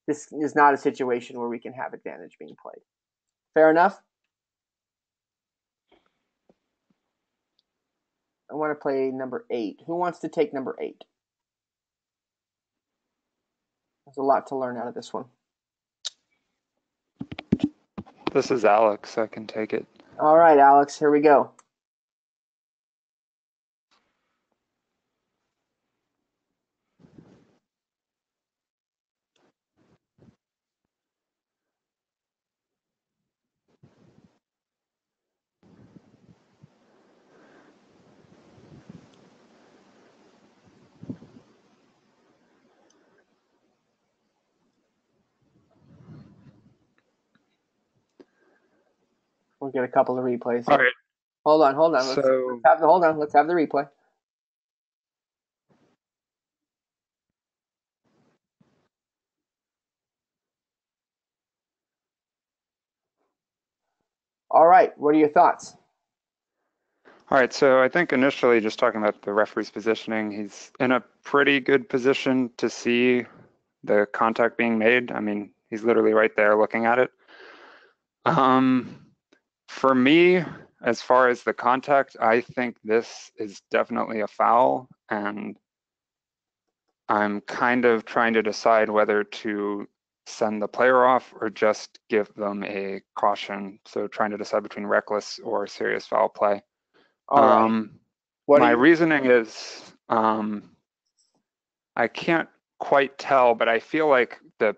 a situation where we can have advantage being played. Fair enough? I want to play number 8. Who wants to take number 8? There's a lot to learn out of this one. This is Alex. I can take it. All right, Alex, here we go. We'll get a couple of replays. All right. Hold on. Let's have the replay. All right, what are your thoughts? All right, so I think initially just talking about the referee's positioning, he's in a pretty good position to see the contact being made. I mean, he's literally right there looking at it. For me, as far as the contact, I think this is definitely a foul, and I'm kind of trying to decide whether to send the player off or just give them a caution. So trying to decide between reckless or serious foul play. All right. My reasoning is I can't quite tell, but I feel like the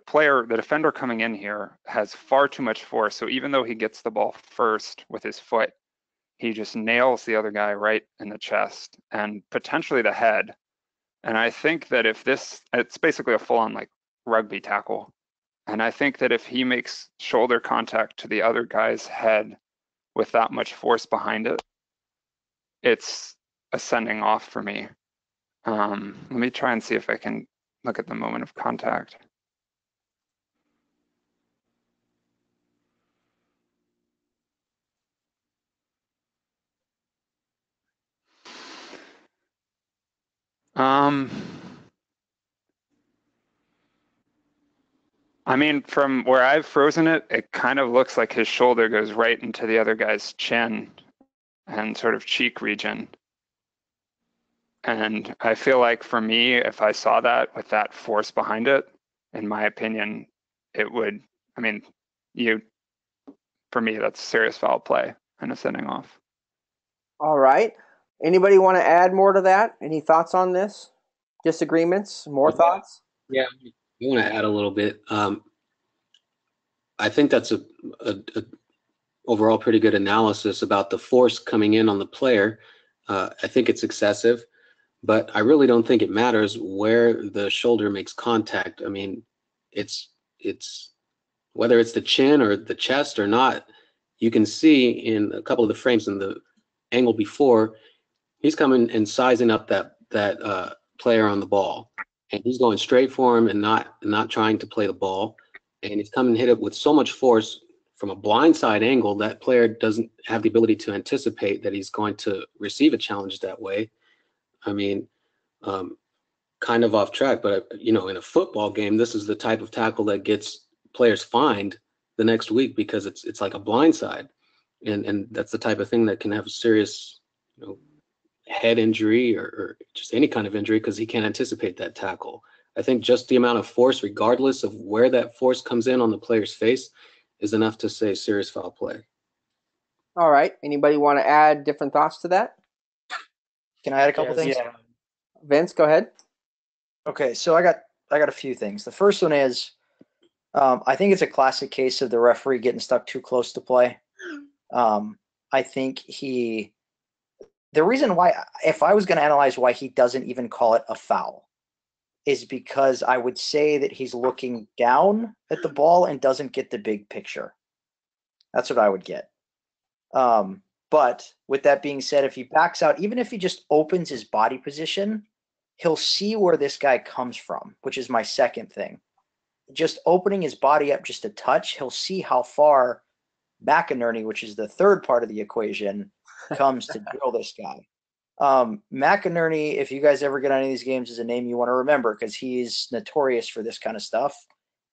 defender coming in here has far too much force. So even though he gets the ball first with his foot, he just nails the other guy right in the chest and potentially the head. And I think that it's basically a full-on like rugby tackle. And I think that if he makes shoulder contact to the other guy's head with that much force behind it, it's a sending off for me. Let me try and see if I can look at the moment of contact. I mean, from where I've frozen it, it kind of looks like his shoulder goes right into the other guy's chin and sort of cheek region. And I feel like for me, if I saw that with that force behind it, in my opinion, it would, I mean, for me, that's serious foul play and a sending off. All right. Anybody want to add more to that? Any thoughts on this? Disagreements? More thoughts? Yeah, I want to add a little bit. I think that's a overall pretty good analysis about the force coming in on the player. I think it's excessive, but I really don't think it matters where the shoulder makes contact. I mean, it's whether it's the chin or the chest or not, you can see in a couple of the frames in the angle before, he's coming and sizing up that player on the ball, and he's going straight for him and not trying to play the ball, and he's coming and hit it with so much force from a blindside angle that player doesn't have the ability to anticipate that he's going to receive a challenge that way. I mean, kind of off track, but in a football game, this is the type of tackle that gets players fined the next week because it's like a blindside, and that's the type of thing that can have a serious, head injury or just any kind of injury because he can't anticipate that tackle. I think just the amount of force, regardless of where that force comes in on the player's face, is enough to say serious foul play. All right. Anybody want to add different thoughts to that? Can I add a couple things? Yeah. Vince, go ahead. Okay, so I got a few things. The first one is, I think it's a classic case of the referee getting stuck too close to play. I think the reason why, if I was going to analyze why he doesn't even call it a foul, is because I would say that he's looking down at the ball and doesn't get the big picture. That's what I would get. But with that being said, if he backs out, even if he just opens his body position, he'll see where this guy comes from, which is my second thing. Just opening his body up just a touch, he'll see how far McInerney, which is the third part of the equation, comes to drill this guy. McInerney, if you guys ever get on any of these games, is a name you want to remember because he's notorious for this kind of stuff.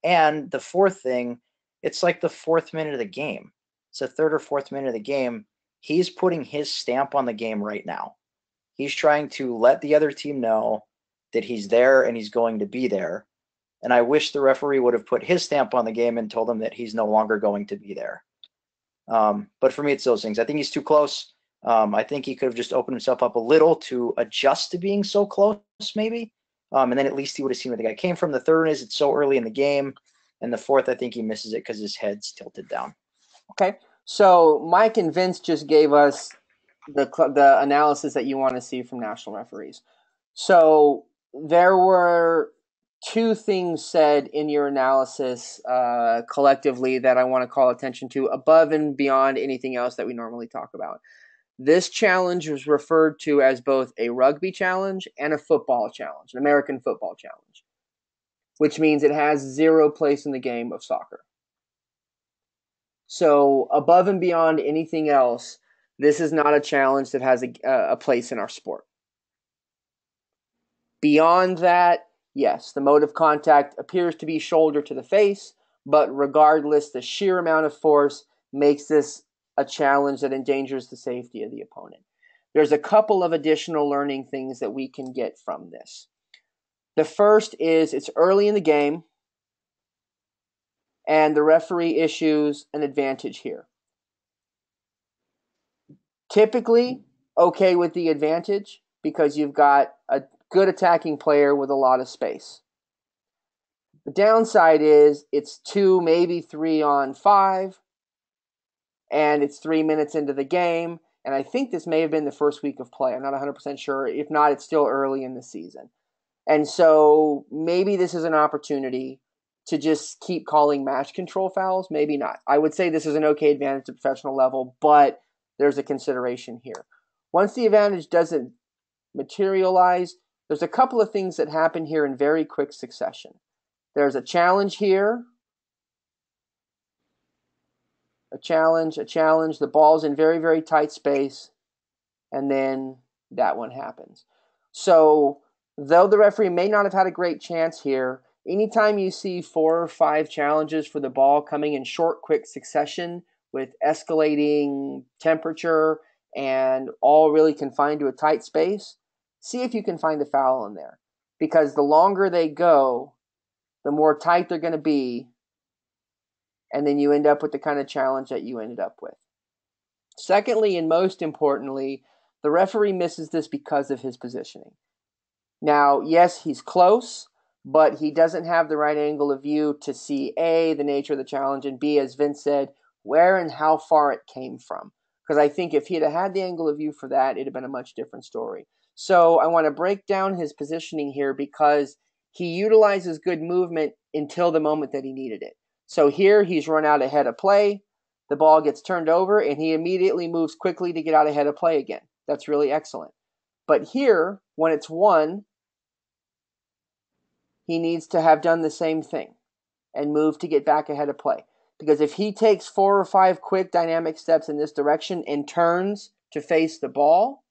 And the fourth thing, it's like the fourth minute of the game. It's the third or fourth minute of the game. He's putting his stamp on the game right now. He's trying to let the other team know that he's there and he's going to be there. And I wish the referee would have put his stamp on the game and told him that he's no longer going to be there. But for me, it's those things. I think he's too close. I think he could have just opened himself up a little to adjust to being so close, maybe. And then at least he would have seen where the guy came from. The third is it's so early in the game. And the fourth, I think he misses it because his head's tilted down. Okay. So Mike and Vince just gave us the analysis that you want to see from national referees. So there were two things said in your analysis collectively that I want to call attention to above and beyond anything else that we normally talk about. This challenge was referred to as both a rugby challenge and a football challenge, an American football challenge, which means it has zero place in the game of soccer. So above and beyond anything else, this is not a challenge that has a place in our sport. Beyond that, yes, the mode of contact appears to be shoulder to the face, but regardless, the sheer amount of force makes this a challenge that endangers the safety of the opponent. There's a couple of additional learning things that we can get from this. The first is it's early in the game, and the referee issues an advantage here. Typically, okay with the advantage because you've got a good attacking player with a lot of space. The downside is it's 2, maybe 3 on 5, and it's 3 minutes into the game, and I think this may have been the first week of play. I'm not 100% sure. If not, it's still early in the season. And so maybe this is an opportunity to just keep calling match control fouls. Maybe not. I would say this is an okay advantage at professional level, but there's a consideration here. Once the advantage doesn't materialize, there's a couple of things that happen here in very quick succession. There's a challenge here. A challenge. The ball's in very, very tight space. And then that one happens. So, though the referee may not have had a great chance here, anytime you see 4 or 5 challenges for the ball coming in short, quick succession with escalating temperature and all really confined to a tight space, see if you can find a foul in there. Because the longer they go, the more tight they're going to be, and then you end up with the kind of challenge that you ended up with. Secondly, and most importantly, the referee misses this because of his positioning. Now, yes, he's close, but he doesn't have the right angle of view to see A, the nature of the challenge, and B, as Vince said, where and how far it came from. Because I think if he'd have had the angle of view for that, it'd have been a much different story. So I want to break down his positioning here because he utilizes good movement until the moment that he needed it. So here he's run out ahead of play. The ball gets turned over, and he immediately moves quickly to get out ahead of play again. That's really excellent. But here, when it's 1, he needs to have done the same thing and move to get back ahead of play. Because if he takes 4 or 5 quick dynamic steps in this direction and turns to face the ball,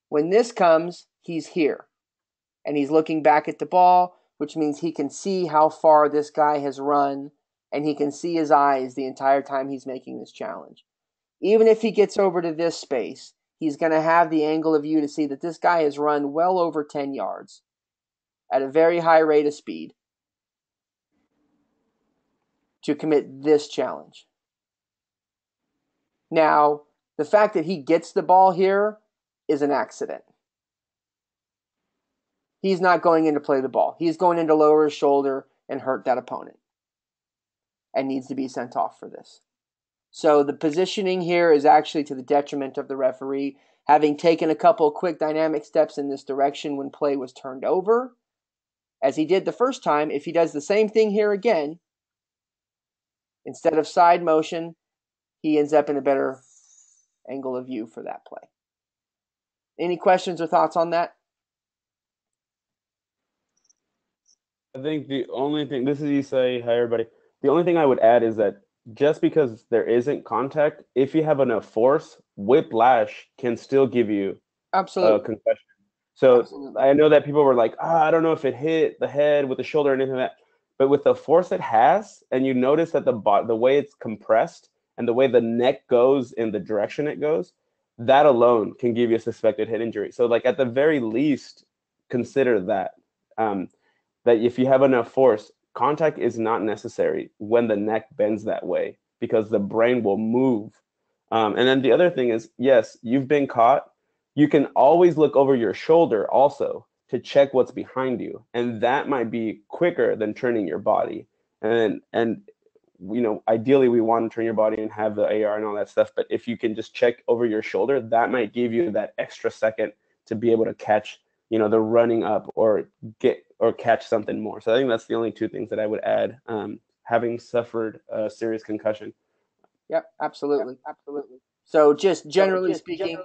when this comes, he's here. And he's looking back at the ball, which means he can see how far this guy has run, and he can see his eyes the entire time he's making this challenge. Even if he gets over to this space, he's going to have the angle of view to see that this guy has run well over 10 yards at a very high rate of speed to commit this challenge. Now, the fact that he gets the ball here is an accident. He's not going in to play the ball. He's going in to lower his shoulder and hurt that opponent and needs to be sent off for this. So the positioning here is actually to the detriment of the referee. Having taken a couple quick dynamic steps in this direction when play was turned over, as he did the first time, if he does the same thing here again, instead of side motion, he ends up in a better angle of view for that play. Any questions or thoughts on that? I think the only thing, this is Isai, hi everybody. The only thing I would add is that just because there isn't contact, if you have enough force, whiplash can still give you Absolutely. a concussion. So Absolutely. I know that people were like, I don't know if it hit the head with the shoulder or anything like that. But with the force it has, and you notice that the way it's compressed and the way the neck goes in the direction it goes, that alone can give you a suspected head injury. So like at the very least, consider that. That if you have enough force, contact is not necessary when the neck bends that way because the brain will move. And then the other thing is, yes, you've been caught. You can always look over your shoulder also to check what's behind you. And that might be quicker than turning your body. And you know, ideally we want to turn your body and have the AR and all that stuff. But if you can just check over your shoulder, that might give you that extra second to be able to catch, you know, the running up or catch something more. So I think that's the only two things that I would add, having suffered a serious concussion. Yep, absolutely. Absolutely. So just generally speaking,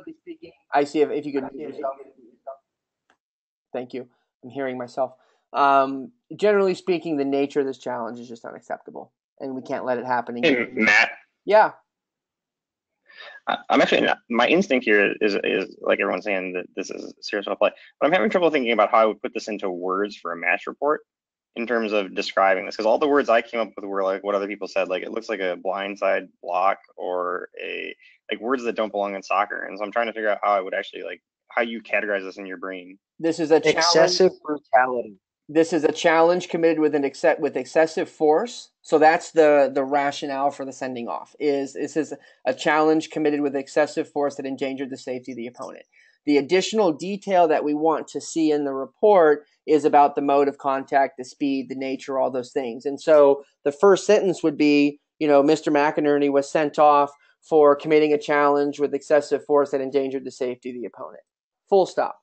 I see if you could mute yourself. Thank you. I'm hearing myself. Generally speaking, the nature of this challenge is just unacceptable, and we can't let it happen again. Hey, Matt. Yeah. I'm actually not, my instinct here is like everyone's saying that this is serious foul play, but I'm having trouble thinking about how I would put this into words for a match report in terms of describing this, because all the words I came up with were like what other people said, like it looks like a blindside block or like words that don't belong in soccer, and so I'm trying to figure out how I would actually like how you categorize this in your brain. This is a challenge. Excessive brutality. This is a challenge committed with excessive force. So that's the rationale for the sending off. This is a challenge committed with excessive force that endangered the safety of the opponent. The additional detail that we want to see in the report is about the mode of contact, the speed, the nature, all those things. And so the first sentence would be, you know, Mr. McInerney was sent off for committing a challenge with excessive force that endangered the safety of the opponent. Full stop.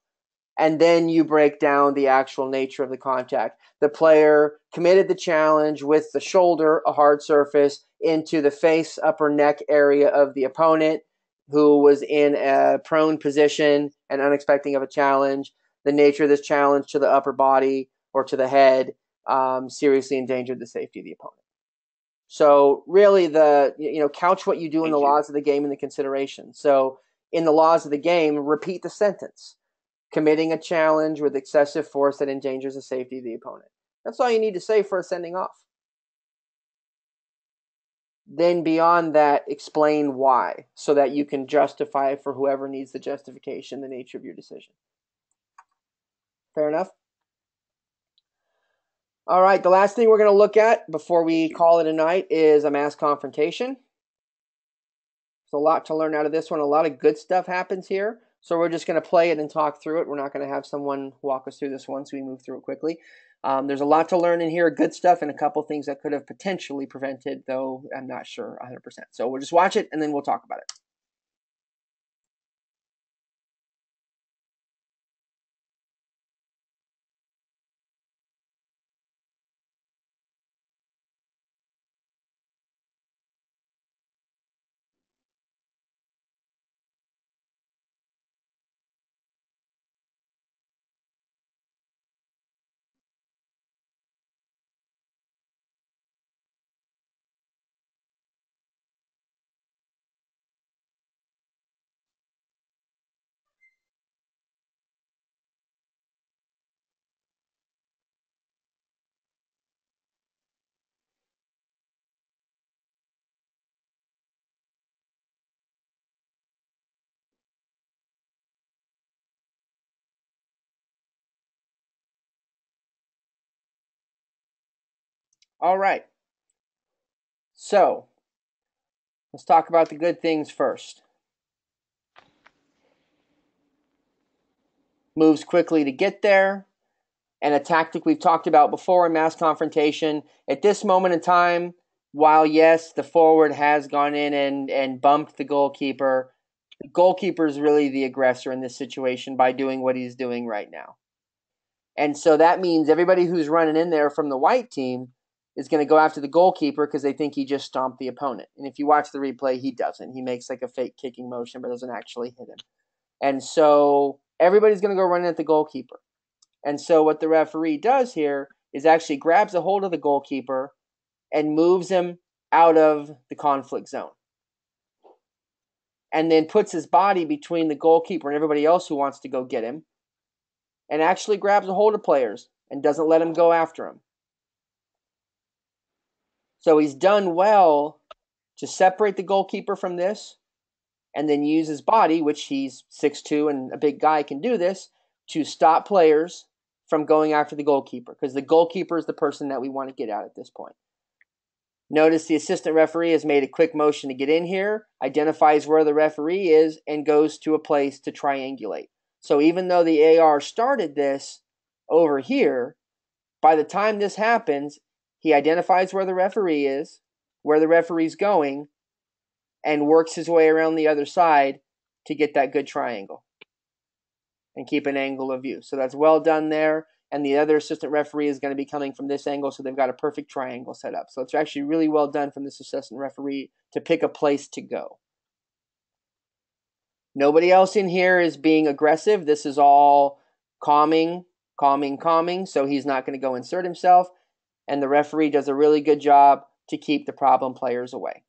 And then you break down the actual nature of the contact. The player committed the challenge with the shoulder, a hard surface, into the face, upper neck area of the opponent, who was in a prone position and unexpected of a challenge. The nature of this challenge to the upper body or to the head seriously endangered the safety of the opponent. So really, couch what you do in the laws of the game in the consideration. So in the laws of the game, repeat the sentence. Committing a challenge with excessive force that endangers the safety of the opponent. That's all you need to say for a sending off. Then beyond that, explain why, so that you can justify for whoever needs the justification the nature of your decision. Fair enough? All right, the last thing we're going to look at before we call it a night is a mass confrontation. There's a lot to learn out of this one. A lot of good stuff happens here. So we're just going to play it and talk through it. We're not going to have someone walk us through this one, so we move through it quickly. There's a lot to learn in here, good stuff, and a couple things that could have potentially prevented, though I'm not sure 100%. So we'll just watch it, and then we'll talk about it. All right. So let's talk about the good things first. Moves quickly to get there, and a tactic we've talked about before in mass confrontation. At this moment in time, while yes, the forward has gone in and bumped the goalkeeper is really the aggressor in this situation by doing what he's doing right now. And so that means everybody who's running in there from the white team is going to go after the goalkeeper because they think he just stomped the opponent. And if you watch the replay, he doesn't. He makes like a fake kicking motion but doesn't actually hit him. And so everybody's going to go running at the goalkeeper. And so what the referee does here is actually grabs a hold of the goalkeeper and moves him out of the conflict zone. And then puts his body between the goalkeeper and everybody else who wants to go get him, and actually grabs a hold of players and doesn't let them go after him. So he's done well to separate the goalkeeper from this, and then use his body, which he's 6'2" and a big guy can do this, to stop players from going after the goalkeeper, because the goalkeeper is the person that we want to get at this point. Notice the assistant referee has made a quick motion to get in here, identifies where the referee is, and goes to a place to triangulate. So even though the AR started this over here, by the time this happens, he identifies where the referee is, where the referee's going, and works his way around the other side to get that good triangle and keep an angle of view. So that's well done there. And the other assistant referee is going to be coming from this angle, so they've got a perfect triangle set up. So it's actually really well done from this assistant referee to pick a place to go. Nobody else in here is being aggressive. This is all calming. So he's not going to go insert himself. And the referee does a really good job to keep the problem players away.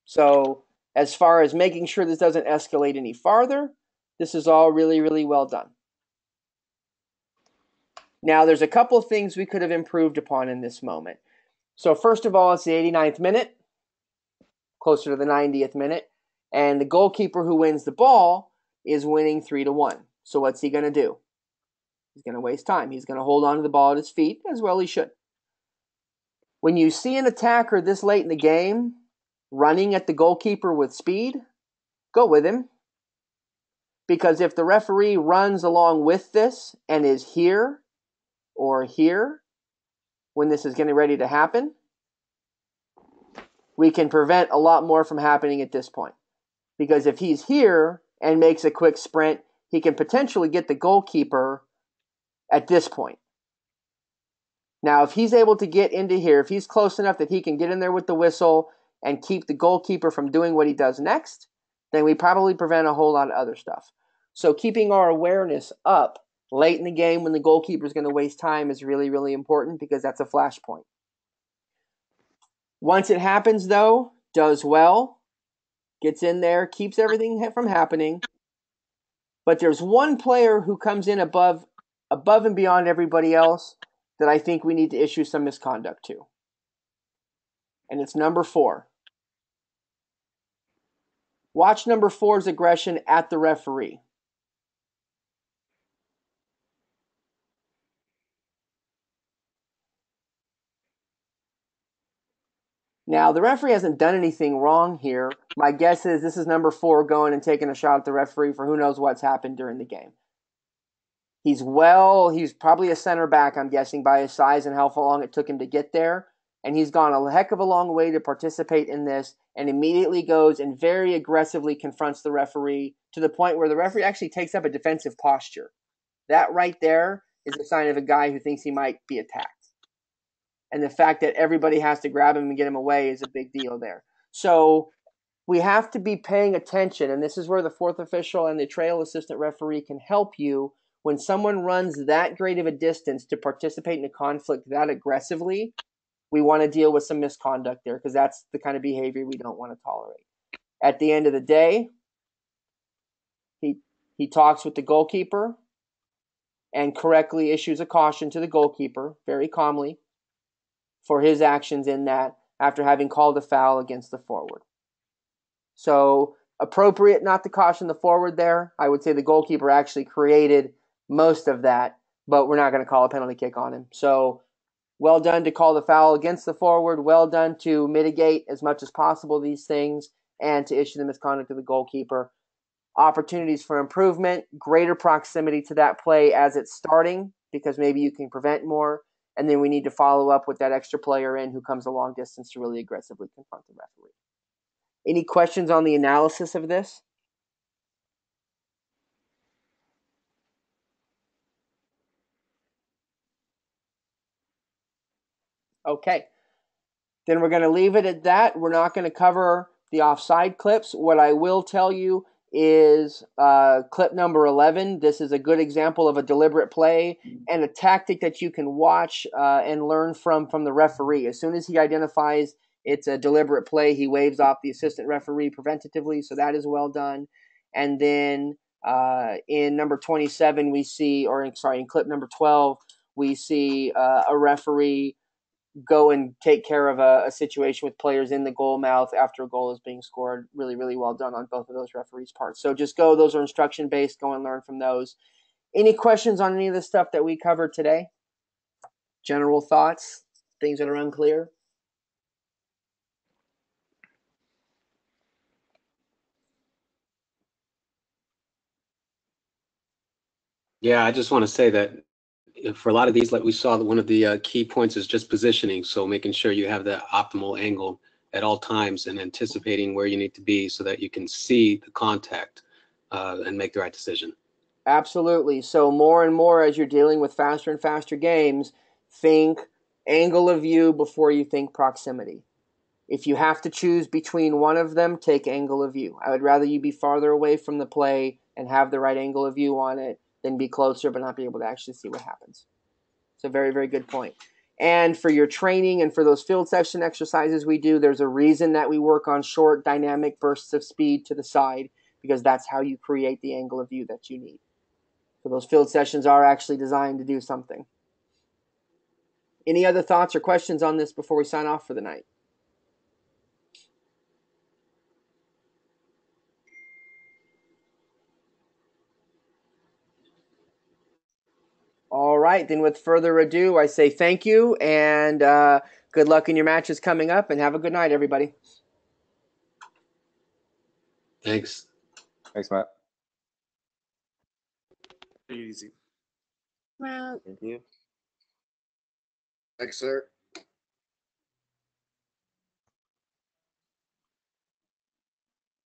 So as far as making sure this doesn't escalate any farther, this is all really, really well done. Now, there's a couple of things we could have improved upon in this moment. So first of all, it's the 89th minute, closer to the 90th minute, and the goalkeeper who wins the ball is winning 3-1. So what's he going to do? He's going to waste time. He's going to hold on to the ball at his feet, as well he should. When you see an attacker this late in the game running at the goalkeeper with speed, go with him. Because if the referee runs along with this and is here or here when this is getting ready to happen, we can prevent a lot more from happening at this point. Because if he's here and makes a quick sprint, he can potentially get the goalkeeper at this point. Now, if he's able to get into here, if he's close enough that he can get in there with the whistle and keep the goalkeeper from doing what he does next, then we probably prevent a whole lot of other stuff. So keeping our awareness up late in the game when the goalkeeper is going to waste time is really, really important, because that's a flashpoint. Once it happens, though, does well, gets in there, keeps everything from happening. But there's one player who comes in above and beyond everybody else that I think we need to issue some misconduct to. And it's number 4. Watch number 4's aggression at the referee. Now, the referee hasn't done anything wrong here. My guess is this is number 4 going and taking a shot at the referee for who knows what's happened during the game. He's probably a center back, I'm guessing, by his size and how long it took him to get there. And he's gone a heck of a long way to participate in this, and immediately goes and very aggressively confronts the referee to the point where the referee actually takes up a defensive posture. That right there is a sign of a guy who thinks he might be attacked. And the fact that everybody has to grab him and get him away is a big deal there. So we have to be paying attention, and this is where the 4th official and the trail assistant referee can help you. When someone runs that great of a distance to participate in a conflict that aggressively, we want to deal with some misconduct there, because that's the kind of behavior we don't want to tolerate. At the end of the day, he talks with the goalkeeper and correctly issues a caution to the goalkeeper, very calmly, for his actions in that after having called a foul against the forward. So appropriate not to caution the forward there. I would say the goalkeeper actually created most of that, but we're not going to call a penalty kick on him. So Well done to call the foul against the forward. Well done to mitigate as much as possible these things and to issue the misconduct to the goalkeeper. Opportunities for improvement, greater proximity to that play as it's starting, because maybe you can prevent more. And then we need to follow up with that extra player in who comes a long distance to really aggressively confront the referee. Any questions on the analysis of this? Okay. Then we're going to leave it at that. We're not going to cover the offside clips. What I will tell you is clip number 11. This is a good example of a deliberate play and a tactic that you can watch and learn from the referee. As soon as he identifies it's a deliberate play, he waves off the assistant referee preventatively, so that is well done. And then in number 27, we see, in clip number 12, we see a referee go and take care of a situation with players in the goal mouth after a goal is being scored. Really, really well done on both of those referees' parts. So just go. Those are instruction-based. Go and learn from those. Any questions on any of the stuff that we covered today? General thoughts? Things that are unclear? Yeah, I just want to say that for a lot of these, like we saw, one of the key points is just positioning. So making sure you have the optimal angle at all times and anticipating where you need to be so that you can see the contact and make the right decision. Absolutely. So more and more as you're dealing with faster and faster games, think angle of view before you think proximity. If you have to choose between one of them, take angle of view. I would rather you be farther away from the play and have the right angle of view on it than be closer but not be able to actually see what happens. It's a very, very good point. And for your training and for those field section exercises we do, there's a reason that we work on short dynamic bursts of speed to the side, because that's how you create the angle of view that you need. So those field sessions are actually designed to do something. Any other thoughts or questions on this before we sign off for the night? All right, then with further ado, I say thank you and good luck in your matches coming up, and have a good night, everybody. Thanks. Thanks, Matt. Easy. Well, Thank you. Thanks, sir.